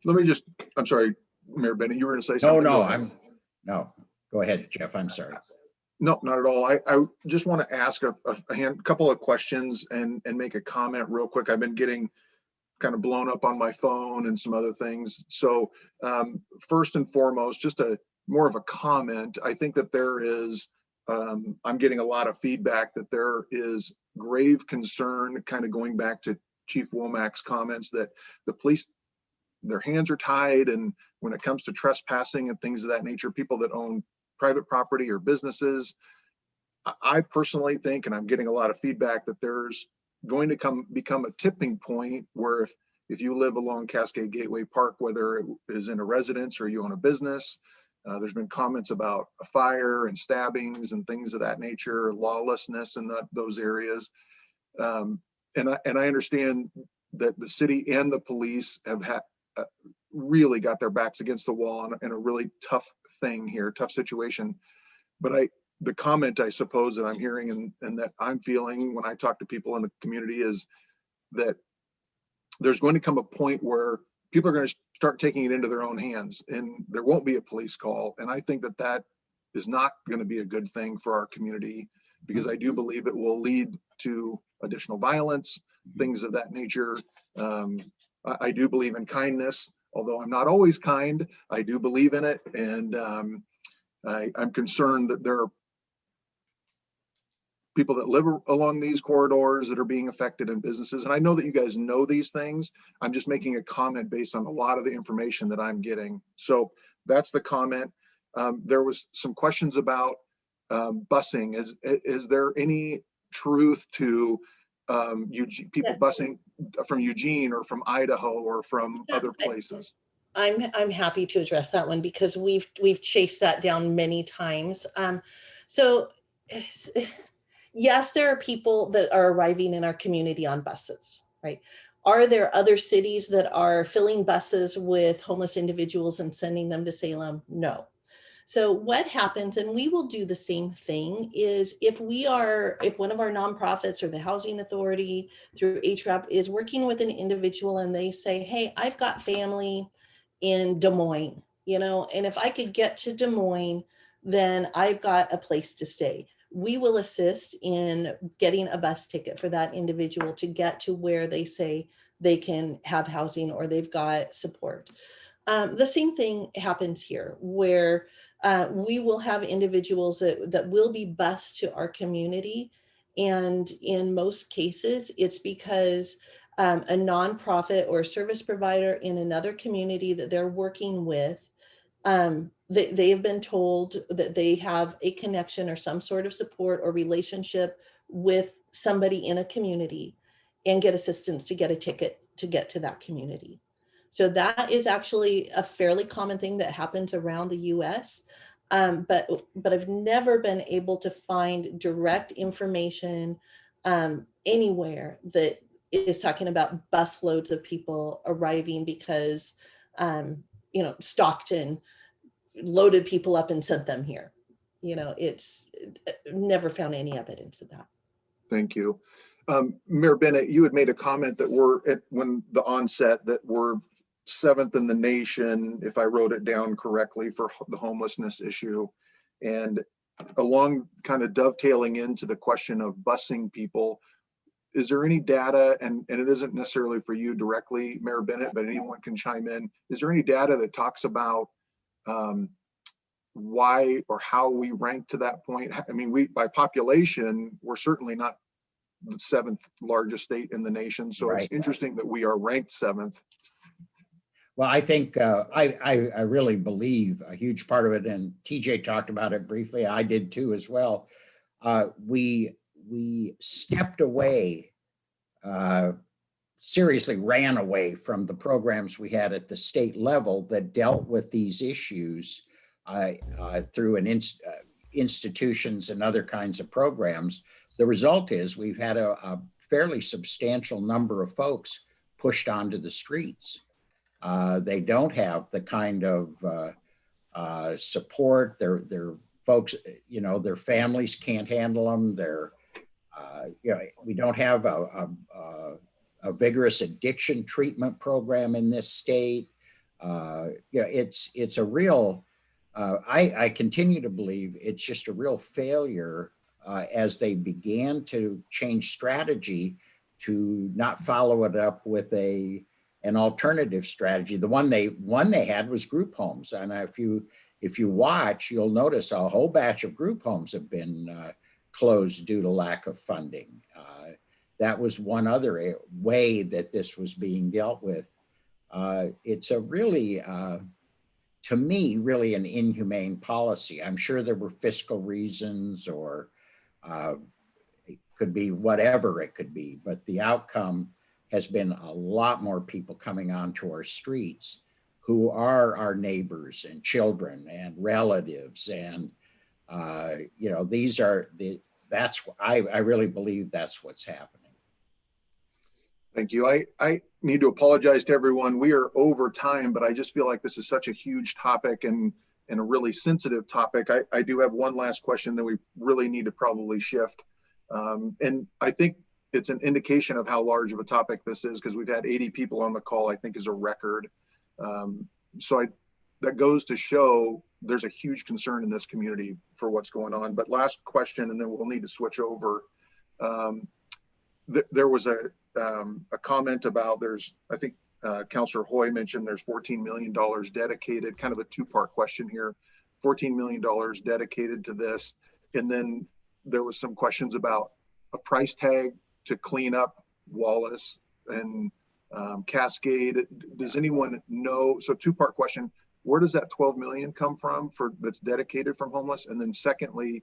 I'm sorry, Mayor Bennett, you were going to say something? No, go ahead, Jeff. I'm sorry. No, not at all. I just want to ask a couple of questions and make a comment real quick. I've been getting kind of blown up on my phone and some other things. So first and foremost, just more of a comment. I think that there is, I'm getting a lot of feedback that there is grave concern, kind of going back to Chief Womack's comments, that the police, their hands are tied. And when it comes to trespassing and things of that nature, people that own private property or businesses, I personally think, and I'm getting a lot of feedback, that there's going to become a tipping point where if you live along Cascade Gateway Park, whether it is in a residence or you own a business, there's been comments about a fire and stabbings and things of that nature, lawlessness in those areas. And I understand that the city and the police have really got their backs against the wall in a really tough thing here, tough situation. But the comment, I suppose, that I'm hearing and that I'm feeling when I talk to people in the community is that there's going to come a point where people are going to start taking it into their own hands and there won't be a police call. And I think that is not going to be a good thing for our community, because I do believe it will lead to additional violence, things of that nature. I do believe in kindness, although I'm not always kind. I do believe in it. And I'm concerned that there are people that live along these corridors that are being affected in businesses. And I know that you guys know these things. I'm just making a comment based on a lot of the information that I'm getting. So that's the comment. There was some questions about busing. Is there any truth to people busing from Eugene or from Idaho or from other places? I'm happy to address that one because we've chased that down many times. So yes, there are people that are arriving in our community on buses, right? Are there other cities that are filling buses with homeless individuals and sending them to Salem? No. So what happens, and we will do the same thing, is if one of our nonprofits or the housing authority through HRAP is working with an individual and they say, hey, I've got family in Des Moines, and if I could get to Des Moines, then I've got a place to stay. We will assist in getting a bus ticket for that individual to get to where they say they can have housing or they've got support. The same thing happens here where we will have individuals that will be bused to our community. And in most cases, it's because a nonprofit or a service provider in another community that they're working with, they have been told that they have a connection or some sort of support or relationship with somebody in a community and get assistance to get a ticket to get to that community. So that is actually a fairly common thing that happens around the US. But I've never been able to find direct information anywhere that is talking about bus loads of people arriving because, Stockton loaded people up and sent them here. It's never found any evidence of that. Thank you. Mayor Bennett, you had made a comment that when the onset that we're 7th in the nation, if I wrote it down correctly, for the homelessness issue. And along kind of dovetailing into the question of busing people, is there any data, and it isn't necessarily for you directly, Mayor Bennett, but anyone can chime in. Is there any data that talks about why or how we rank to that point? I mean, by population, we're certainly not the 7th largest state in the nation. So It's interesting that we are ranked 7th. Well, I think I really believe a huge part of it, and TJ talked about it briefly, I did too as well. We stepped away, seriously ran away from the programs we had at the state level that dealt with these issues through institutions and other kinds of programs. The result is we've had a fairly substantial number of folks pushed onto the streets. They don't have the kind of support. Their folks, their families can't handle them. We don't have a vigorous addiction treatment program in this state. It's a real. I continue to believe it's just a real failure as they began to change strategy to not follow it up with an alternative strategy. The one they had was group homes, and if you watch, you'll notice a whole batch of group homes have been closed due to lack of funding. That was one other way that this was being dealt with. It's a really, to me, really an inhumane policy. I'm sure there were fiscal reasons, or it could be whatever it could be, but the outcome has been a lot more people coming onto our streets who are our neighbors and children and relatives. And, I really believe that's what's happening. Thank you. I need to apologize to everyone. We are over time, but I just feel like this is such a huge topic and a really sensitive topic. I do have one last question that we really need to probably shift. And I think it's an indication of how large of a topic this is, because we've had 80 people on the call, I think is a record. That goes to show there's a huge concern in this community for what's going on. But last question, and then we'll need to switch over. There was a comment about I think Councilor Hoy mentioned there's $14 million dedicated, kind of a two-part question here, $14 million dedicated to this. And then there was some questions about a price tag to clean up Wallace and Cascade. Does anyone know? So two-part question, where does that 12 million come from that's dedicated from homeless? And then secondly,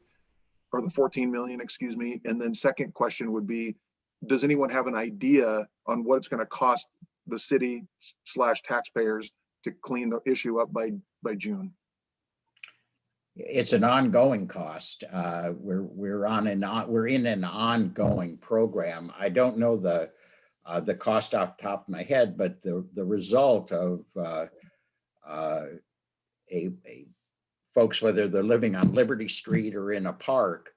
or the 14 million, excuse me. And then second question would be, does anyone have an idea on what it's going to cost the city / taxpayers to clean the issue up by June? It's an ongoing cost. We're in an ongoing program. I don't know the cost off the top of my head, but the result of folks, whether they're living on Liberty Street or in a park,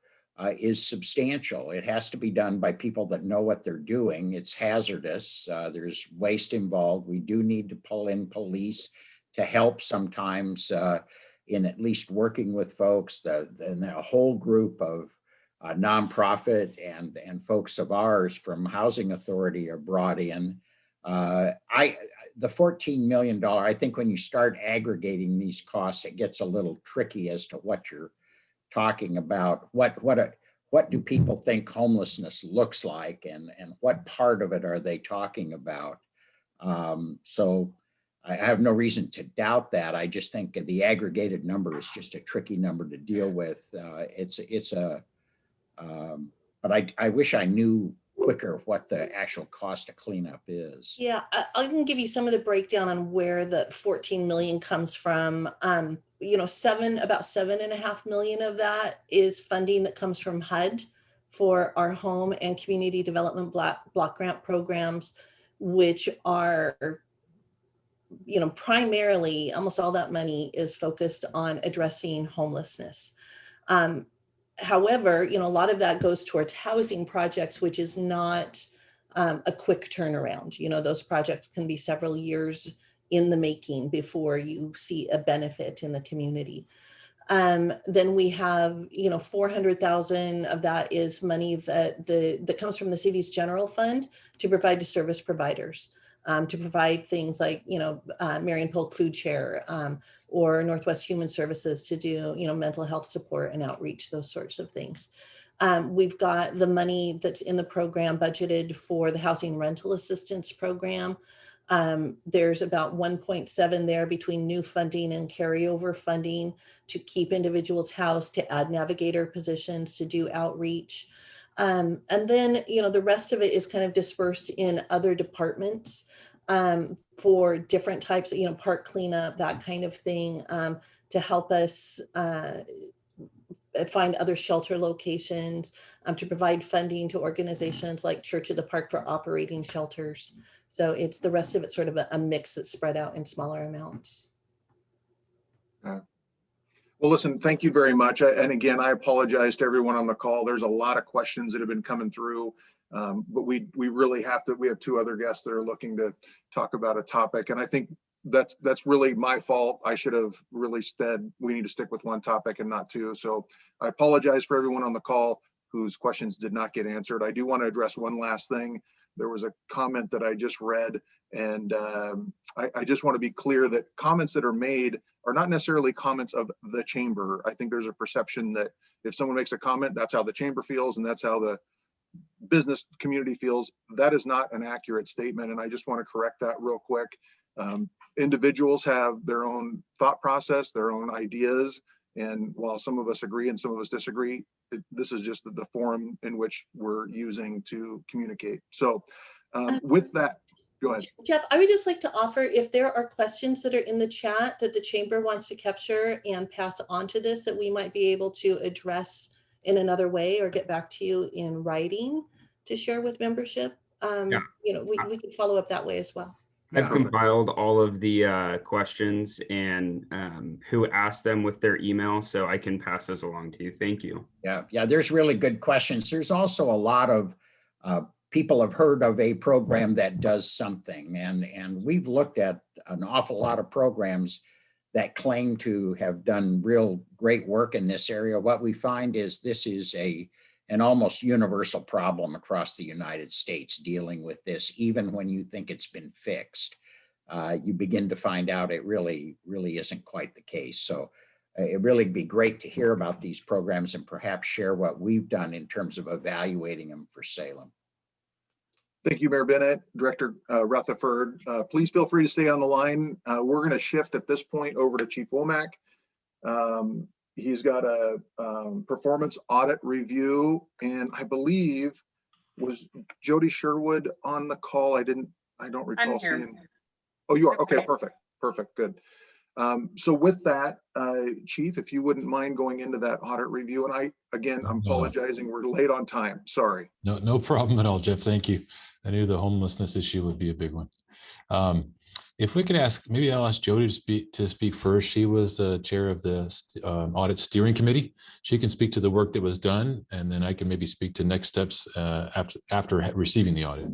is substantial. It has to be done by people that know what they're doing. It's hazardous. There's waste involved. We do need to pull in police to help sometimes in at least working with folks. And a whole group of nonprofit and folks of ours from Housing Authority are brought in. The $14 million, I think when you start aggregating these costs, it gets a little tricky as to what you're talking about. What do people think homelessness looks like, and what part of it are they talking about? So I have no reason to doubt that. I just think the aggregated number is just a tricky number to deal with. But I wish I knew quicker what the actual cost of cleanup is. Yeah, I can give you some of the breakdown on where the 14 million comes from. About 7.5 million of that is funding that comes from HUD for our home and community development block grant programs, which are, primarily almost all that money is focused on addressing homelessness. However, a lot of that goes towards housing projects, which is not a quick turnaround. Those projects can be several years in the making before you see a benefit in the community. Then we have, 400,000 of that is money that comes from the city's general fund to provide to service providers. To provide things like, Marion Polk Food Share or Northwest Human Services to do, mental health support and outreach, those sorts of things. We've got the money that's in the program budgeted for the housing rental assistance program. There's about 1.7 there between new funding and carryover funding to keep individuals housed, to add navigator positions, to do outreach. And then, the rest of it is kind of dispersed in other departments for different types of, park cleanup, that kind of thing, to help us find other shelter locations, to provide funding to organizations like Church of the Park for operating shelters. So it's the rest of it sort of a mix that's spread out in smaller amounts. Well, listen, thank you very much. And again, I apologize to everyone on the call. There's a lot of questions that have been coming through, but we really we have two other guests that are looking to talk about a topic. And I think that's really my fault. I should have really said we need to stick with one topic and not two. So I apologize for everyone on the call whose questions did not get answered. I do want to address one last thing. There was a comment that I just read, and I just want to be clear that comments that are made are not necessarily comments of the chamber. I think there's a perception that if someone makes a comment, that's how the chamber feels and that's how the business community feels. That is not an accurate statement, and I just want to correct that real quick. Individuals have their own thought process, their own ideas, and while some of us agree and some of us disagree, this is just the forum in which we're using to communicate. So with that, go ahead. Jeff, I would just like to offer, if there are questions that are in the chat that the chamber wants to capture and pass on to this, that we might be able to address in another way or get back to you in writing to share with membership. We can follow up that way as well. I've compiled all of the questions and who asked them with their email, so I can pass this along to you. Thank you. Yeah, there's really good questions. There's also a lot of people have heard of a program that does something, and we've looked at an awful lot of programs that claim to have done real great work in this area. What we find is this is an almost universal problem across the United States dealing with this. Even when you think it's been fixed, you begin to find out it really isn't quite the case. So it'd really be great to hear about these programs and perhaps share what we've done in terms of evaluating them for Salem. Thank you, Mayor Bennett, Director Rutherford. Please feel free to stay on the line. We're going to shift at this point over to Chief Womack. He's got a performance audit review, and I believe Was Jody Sherwood on the call? I don't recall here. seeing. Oh, you are? Okay, perfect. Perfect. Good. So with that, Chief, if you wouldn't mind going into that audit review, and I'm apologizing, we're late on time. Sorry. No problem at all, Jeff. Thank you. I knew the homelessness issue would be a big one. If we could ask, maybe I'll ask Jody to speak first. She was the chair of the audit steering committee. She can speak to the work that was done, and then I can maybe speak to next steps after receiving the audit.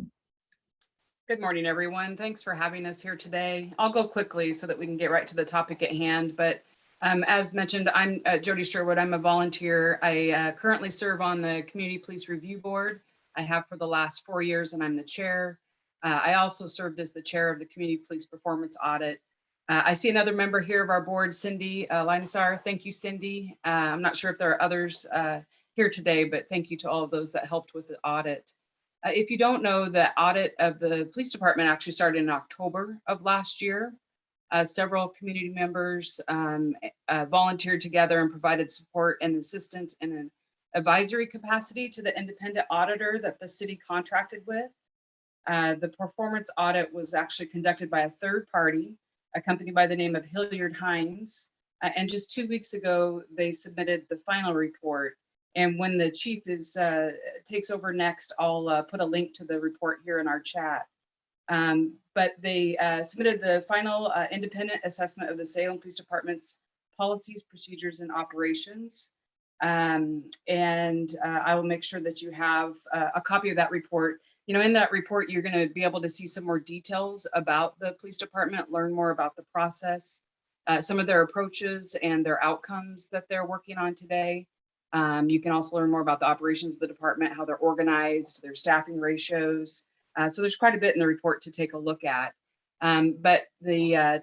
Good morning, everyone. Thanks for having us here today. I'll go quickly so that we can get right to the topic at hand. But as mentioned, I'm Jody Sherwood. I'm a volunteer. I currently serve on the Community Police Review Board. I have for the last 4 years, and I'm the chair. I also served as the chair of the Community Police Performance Audit. I see another member here of our board, Cindy Linesar. Thank you, Cindy. I'm not sure if there are others here today, but thank you to all of those that helped with the audit. If you don't know, the audit of the police department actually started in October of last year. Several community members volunteered together and provided support and assistance in an advisory capacity to the independent auditor that the city contracted with. The performance audit was actually conducted by a third party, a company by the name of Hilliard Hines. And just 2 weeks ago, they submitted the final report. And when the chief takes over next, I'll put a link to the report here in our chat. But they submitted the final independent assessment of the Salem Police Department's policies, procedures, and operations. And I will make sure that you have a copy of that report. You know, in that report, you're going to be able to see some more details about the police department, learn more about the process, some of their approaches and their outcomes that they're working on today. You can also learn more about the operations of the department, how they're organized, their staffing ratios. So there's quite a bit in the report to take a look at. But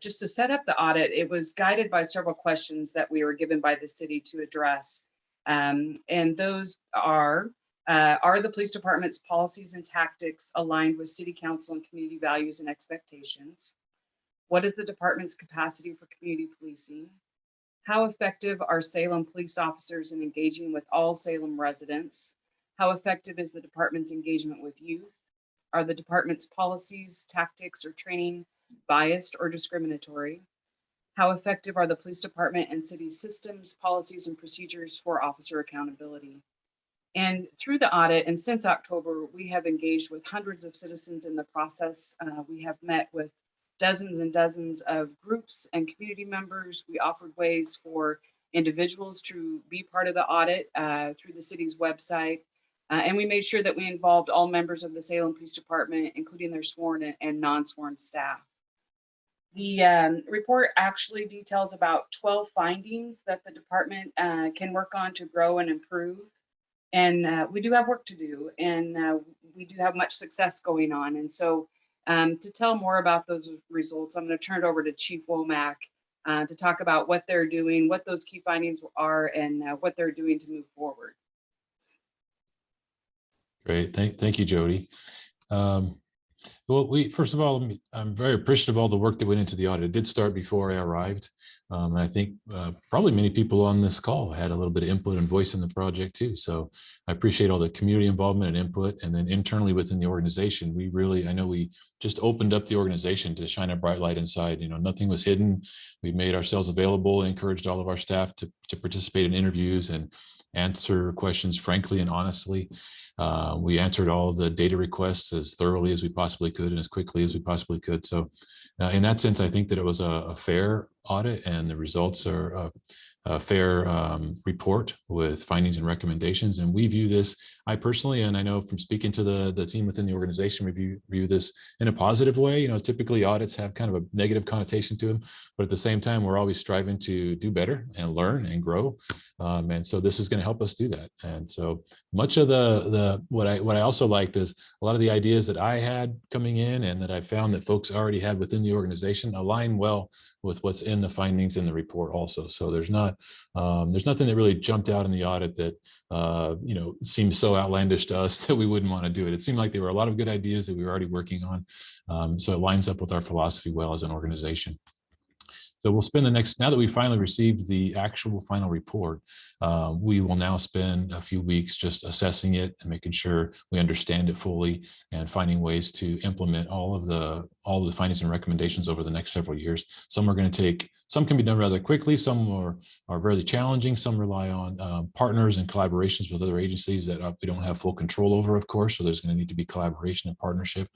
just to set up the audit, it was guided by several questions that we were given by the city to address. And those are the police department's policies and tactics aligned with city council and community values and expectations? What is the department's capacity for community policing? How effective are Salem police officers in engaging with all Salem residents? How effective is the department's engagement with youth? Are the department's policies, tactics, or training biased or discriminatory? How effective are the police department and city systems, policies, and procedures for officer accountability? And through the audit, and since October, we have engaged with hundreds of citizens in the process. We have met with dozens and dozens of groups and community members. We offered ways for individuals to be part of the audit through the city's website. And we made sure that we involved all members of the Salem Police Department, including their sworn and non-sworn staff. The report actually details about 12 findings that the department can work on to grow and improve. And we do have work to do, and we do have much success going on. And so to tell more about those results, I'm going to turn it over to Chief Womack to talk about what they're doing, what those key findings are, and what they're doing to move forward. Great. Thank you, Jody. Well, first of all, I'm very appreciative of all the work that went into the audit. It did start before I arrived. And I think probably many people on this call had a little bit of input and voice in the project too. So I appreciate all the community involvement and input. And then internally within the organization, I know we just opened up the organization to shine a bright light inside. You know, nothing was hidden. We made ourselves available, encouraged all of our staff to participate in interviews and answer questions frankly and honestly. We answered all the data requests as thoroughly as we possibly could and as quickly as we possibly could. So in that sense, I think that it was a fair audit, and the results are a fair report with findings and recommendations. And we view this, I personally, and I know from speaking to the team within the organization, we view this in a positive way. You know, typically audits have kind of a negative connotation to them, but at the same time, we're always striving to do better and learn and grow. And so this is going to help us do that. And so much of what I also liked is a lot of the ideas that I had coming in and that I found that folks already had within the organization align well with what's in the findings in the report also. So there's nothing that really jumped out in the audit that seems so outlandish to us that we wouldn't want to do it. It seemed like there were a lot of good ideas that we were already working on. So it lines up with our philosophy well as an organization. So we'll spend now that we finally received the actual final report, we will now spend a few weeks just assessing it and making sure we understand it fully and finding ways to implement all of the findings and recommendations over the next several years. Some can be done rather quickly, some are very challenging, some rely on partners and collaborations with other agencies that we don't have full control over, of course, so there's going to need to be collaboration and partnership.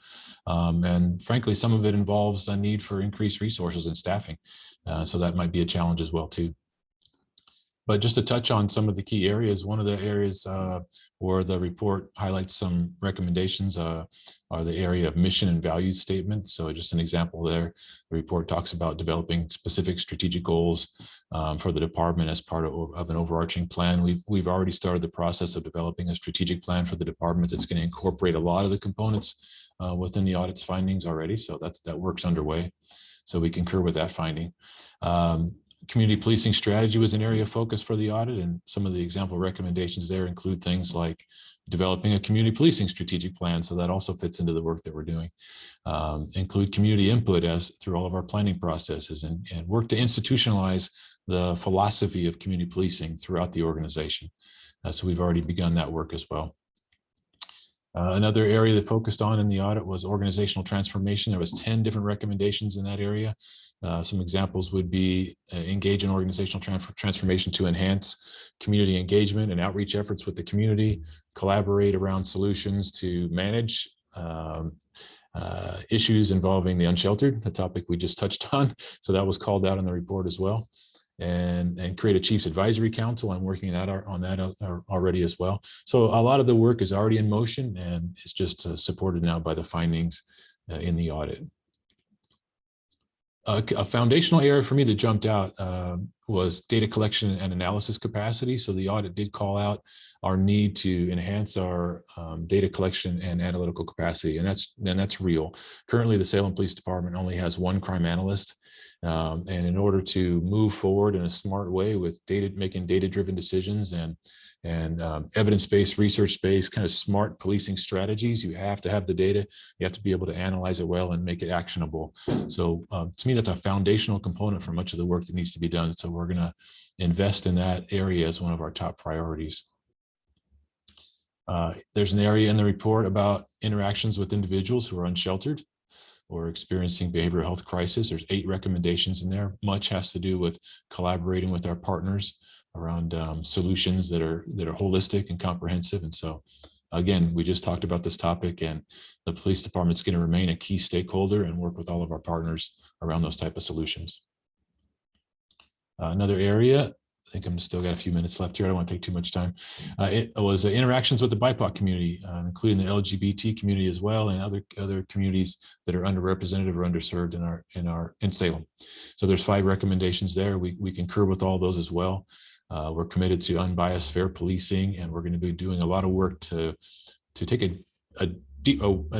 And frankly, some of it involves a need for increased resources and staffing. So that might be a challenge as well too. But just to touch on some of the key areas, one of the areas where the report highlights some recommendations are the area of mission and values statement. So just an example there, the report talks about developing specific strategic goals for the department as part of an overarching plan. We've already started the process of developing a strategic plan for the department that's going to incorporate a lot of the components within the audit's findings already. So that work's underway. So we concur with that finding. Community policing strategy was an area of focus for the audit, and some of the example recommendations there include things like developing a community policing strategic plan. So that also fits into the work that we're doing. Include community input through all of our planning processes, and work to institutionalize the philosophy of community policing throughout the organization. So we've already begun that work as well. Another area that focused on in the audit was organizational transformation. There was 10 different recommendations in that area. Some examples would be engage in organizational transformation to enhance community engagement and outreach efforts with the community, collaborate around solutions to manage issues involving the unsheltered, the topic we just touched on. So that was called out in the report as well. And create a Chiefs Advisory Council. I'm working on that already as well. So a lot of the work is already in motion, and it's just supported now by the findings in the audit. A foundational area for me that jumped out was data collection and analysis capacity. So the audit did call out our need to enhance our data collection and analytical capacity, and that's real. Currently, the Salem Police Department only has one crime analyst. And in order to move forward in a smart way with making data-driven decisions and evidence-based, research-based, kind of smart policing strategies, you have to have the data. You have to be able to analyze it well and make it actionable. So to me, that's a foundational component for much of the work that needs to be done. So we're going to invest in that area as one of our top priorities. There's an area in the report about interactions with individuals who are unsheltered or experiencing behavioral health crisis. There's 8 recommendations in there. Much has to do with collaborating with our partners around solutions that are holistic and comprehensive. And so, again, we just talked about this topic, and the police department's going to remain a key stakeholder and work with all of our partners around those type of solutions. Another area, I think I'm still got a few minutes left here. I don't want to take too much time. It was interactions with the BIPOC community, including the LGBT community as well, and other communities that are underrepresented or underserved in Salem. So there's 5 recommendations there. We concur with all those as well. We're committed to unbiased, fair policing, and we're going to be doing a lot of work to take an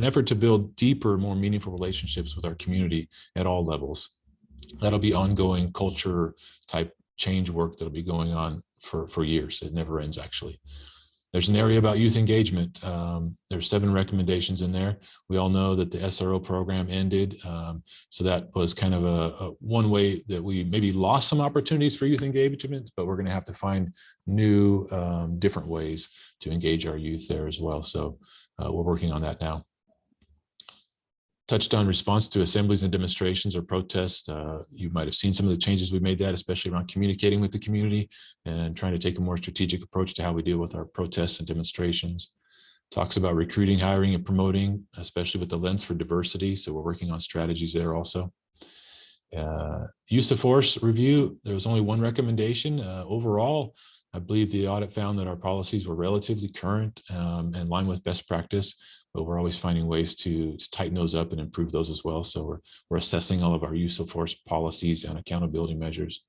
effort to build deeper, more meaningful relationships with our community at all levels. That'll be ongoing culture type change work that'll be going on for years. It never ends, actually. There's an area about youth engagement. There's 7 recommendations in there. We all know that the SRO program ended. So that was kind of a one way that we maybe lost some opportunities for youth engagement, but we're going to have to find new, different ways to engage our youth there as well. So we're working on that now. Touched on response to assemblies and demonstrations or protests. You might have seen some of the changes we made that, especially around communicating with the community and trying to take a more strategic approach to how we deal with our protests and demonstrations. Talks about recruiting, hiring, and promoting, especially with the lens for diversity. So we're working on strategies there also. Use of force review, there was only one recommendation. Overall, I believe the audit found that our policies were relatively current and in line with best practice, but we're always finding ways to tighten those up and improve those as well. So we're assessing all of our use of force policies and accountability measures.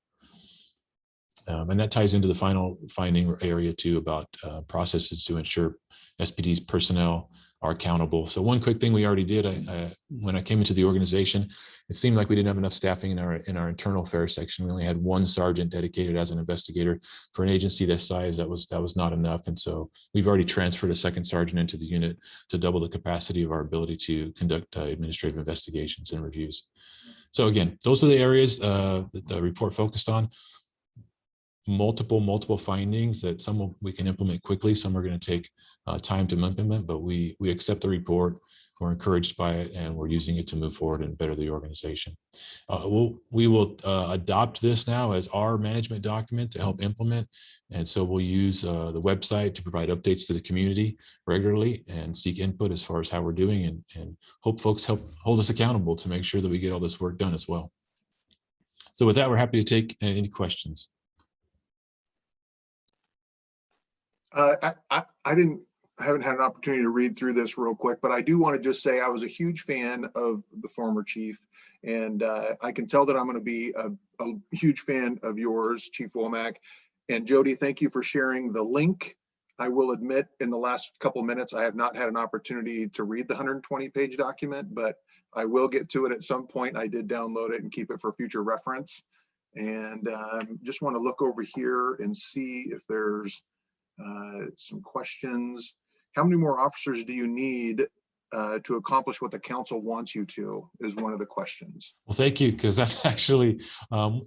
And that ties into the final finding area too about processes to ensure SPD's personnel are accountable. So one quick thing we already did, when I came into the organization, it seemed like we didn't have enough staffing in our internal affairs section. We only had 1 sergeant dedicated as an investigator. For an agency this size, that was not enough. And so we've already transferred a 2nd sergeant into the unit to double the capacity of our ability to conduct administrative investigations and reviews. So again, those are the areas that the report focused on. Multiple findings that some we can implement quickly, some are going to take time to implement, but we accept the report, we're encouraged by it, and we're using it to move forward and better the organization. We will adopt this now as our management document to help implement, and so we'll use the website to provide updates to the community regularly and seek input as far as how we're doing, and hope folks help hold us accountable to make sure that we get all this work done as well. So with that, we're happy to take any questions. I haven't had an opportunity to read through this real quick, but I do want to just say I was a huge fan of the former chief, and I can tell that I'm going to be a huge fan of yours, Chief Womack. And Jody, thank you for sharing the link. I will admit, in the last couple minutes, I have not had an opportunity to read the 120-page document, but I will get to it at some point. I did download it and keep it for future reference. And just want to look over here and see if there's some questions. How many more officers do you need to accomplish what the council wants you to, is one of the questions. Well, thank you, because that's actually,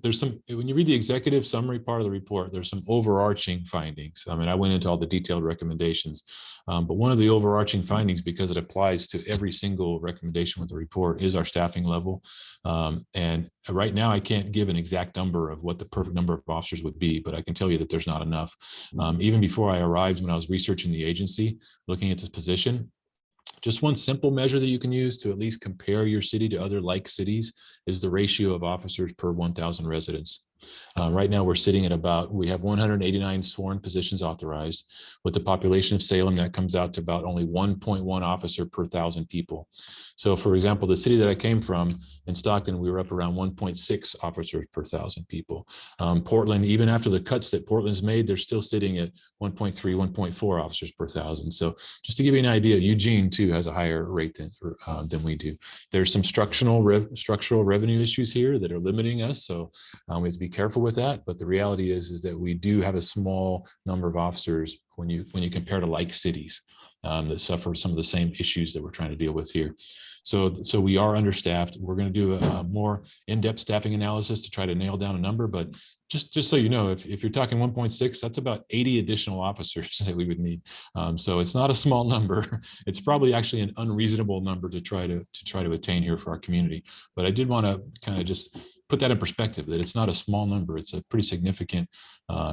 there's some, when you read the executive summary part of the report, there's some overarching findings. I mean, I went into all the detailed recommendations, but one of the overarching findings, because it applies to every single recommendation with the report, is our staffing level. And right now, I can't give an exact number of what the perfect number of officers would be, but I can tell you that there's not enough. Even before I arrived, when I was researching the agency, looking at this position, just one simple measure that you can use to at least compare your city to other like cities is the ratio of officers per 1,000 residents. Right now, we're sitting at about, we have 189 sworn positions authorized. With the population of Salem, that comes out to about only 1.1 officer per 1,000 people. So for example, the city that I came from in Stockton, we were up around 1.6 officers per 1,000 people. Portland, even after the cuts that Portland's made, they're still sitting at 1.3, 1.4 officers per 1,000. So just to give you an idea, Eugene too has a higher rate than we do. There's some structural revenue issues here that are limiting us. So we have to be careful with that, but the reality is that we do have a small number of officers when you compare to like cities that suffer some of the same issues that we're trying to deal with here. So we are understaffed. We're going to do a more in-depth staffing analysis to try to nail down a number, but just so you know, if you're talking 1.6, that's about 80 additional officers that we would need. So it's not a small number. It's probably actually an unreasonable number to try to attain here for our community. But I did want to kind of just put that in perspective, that it's not a small number. It's a pretty significant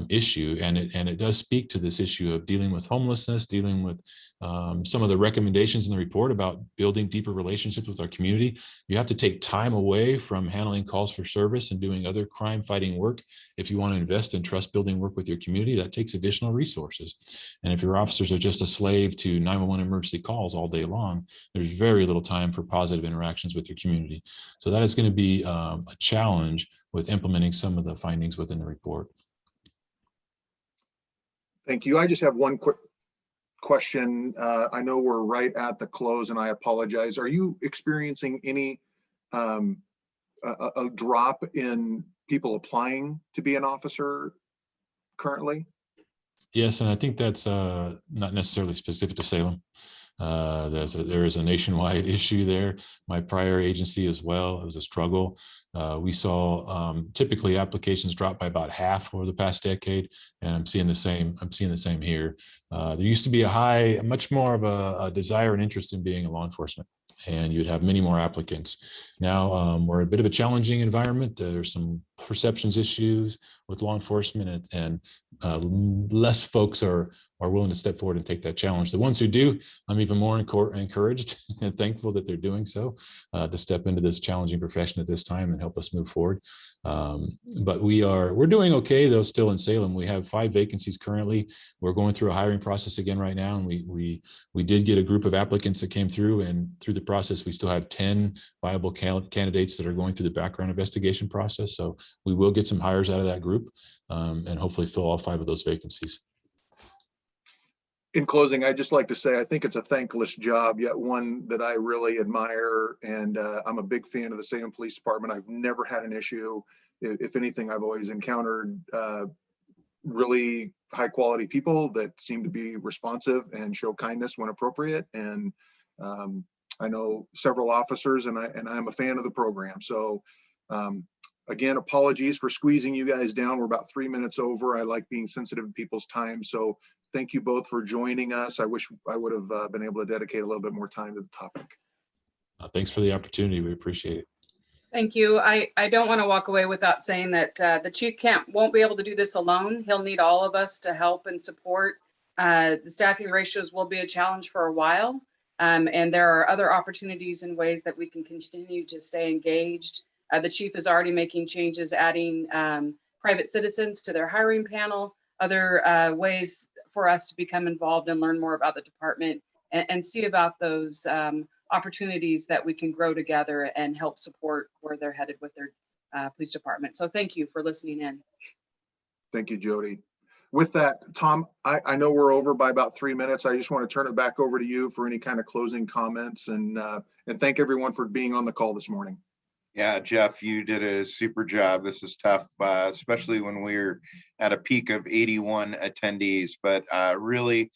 issue, and it does speak to this issue of dealing with homelessness, dealing with some of the recommendations in the report about building deeper relationships with our community. You have to take time away from handling calls for service and doing other crime fighting work. If you want to invest in trust building work with your community, that takes additional resources. And if your officers are just a slave to 911 emergency calls all day long, there's very little time for positive interactions with your community. So that is going to be a challenge with implementing some of the findings within the report. Thank you. I just have one quick question. I know we're right at the close, and I apologize. Are you experiencing any a drop in people applying to be an officer currently? Yes, and I think that's not necessarily specific to Salem. There is a nationwide issue there. My prior agency as well, it was a struggle. We saw typically applications drop by about half over the past decade, and I'm seeing the same here. There used to be much more of a desire and interest in being a law enforcement, and you'd have many more applicants. Now we're a bit of a challenging environment. There's some perceptions issues with law enforcement, and less folks are willing to step forward and take that challenge. The ones who do, I'm even more encouraged and thankful that they're doing so to step into this challenging profession at this time and help us move forward. But we're doing okay though. Still in Salem, we have 5 vacancies currently. We're going through a hiring process again right now, and we did get a group of applicants that came through, and through the process, we still have 10 viable candidates that are going through the background investigation process. So we will get some hires out of that group and hopefully fill all 5 of those vacancies. In closing, I'd just like to say I think it's a thankless job, yet one that I really admire, and I'm a big fan of the Salem Police Department. I've never had an issue. If anything, I've always encountered really high quality people that seem to be responsive and show kindness when appropriate. And I know several officers, and I'm a fan of the program. So Again, apologies for squeezing you guys down. We're about 3 minutes over. I like being sensitive to people's time. So thank you both for joining us. I wish I would have been able to dedicate a little bit more time to the topic. Thanks for the opportunity. We appreciate it. Thank you. I don't want to walk away without saying that the chief won't be able to do this alone. He'll need all of us to help and support. The staffing ratios will be a challenge for a while. And there are other opportunities and ways that we can continue to stay engaged. The chief is already making changes, adding private citizens to their hiring panel, other ways for us to become involved and learn more about the department and see about those opportunities that we can grow together and help support where they're headed with their police department. So thank you for listening in. Thank you, Jody. With that, Tom, I know we're over by about 3 minutes. I just want to turn it back over to you for any kind of closing comments and thank everyone for being on the call this morning. Yeah, Jeff, you did a super job. This is tough, especially when we're at a peak of 81 attendees, but really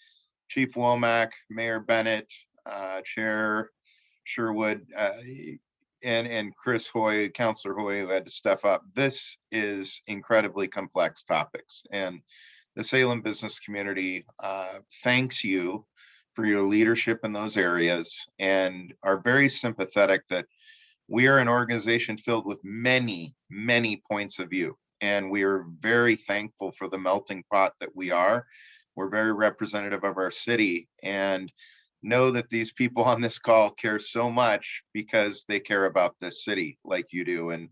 Chief Womack, Mayor Bennett, Chair Sherwood, and Chris Hoy, Councillor Hoy, who had to step up. This is incredibly complex topics, and the Salem business community thanks you for your leadership in those areas and are very sympathetic that we are an organization filled with many, many points of view, and we are very thankful for the melting pot that we are. We're very representative of our city, and know that these people on this call care so much because they care about this city like you do. And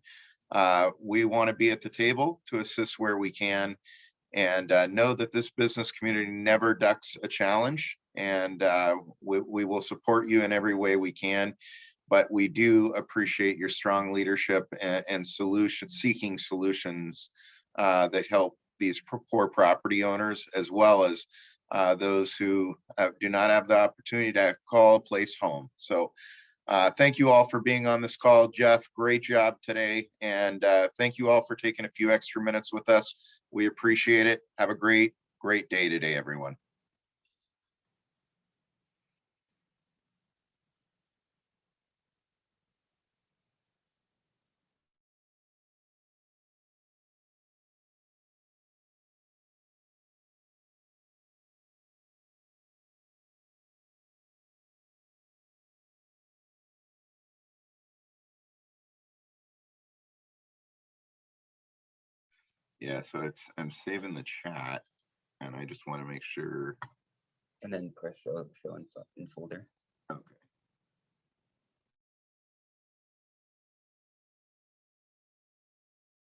we want to be at the table to assist where we can, and know that this business community never ducks a challenge, and we will support you in every way we can. But we do appreciate your strong leadership and seeking solutions that help these poor property owners, as well as those who do not have the opportunity to call a place home. So thank you all for being on this call. Jeff, great job today. And thank you all for taking a few extra minutes with us. We appreciate it. Have a great, great day today, everyone. Yeah, so I'm saving the chat, and I just want to make sure. And then press show in folder. Okay.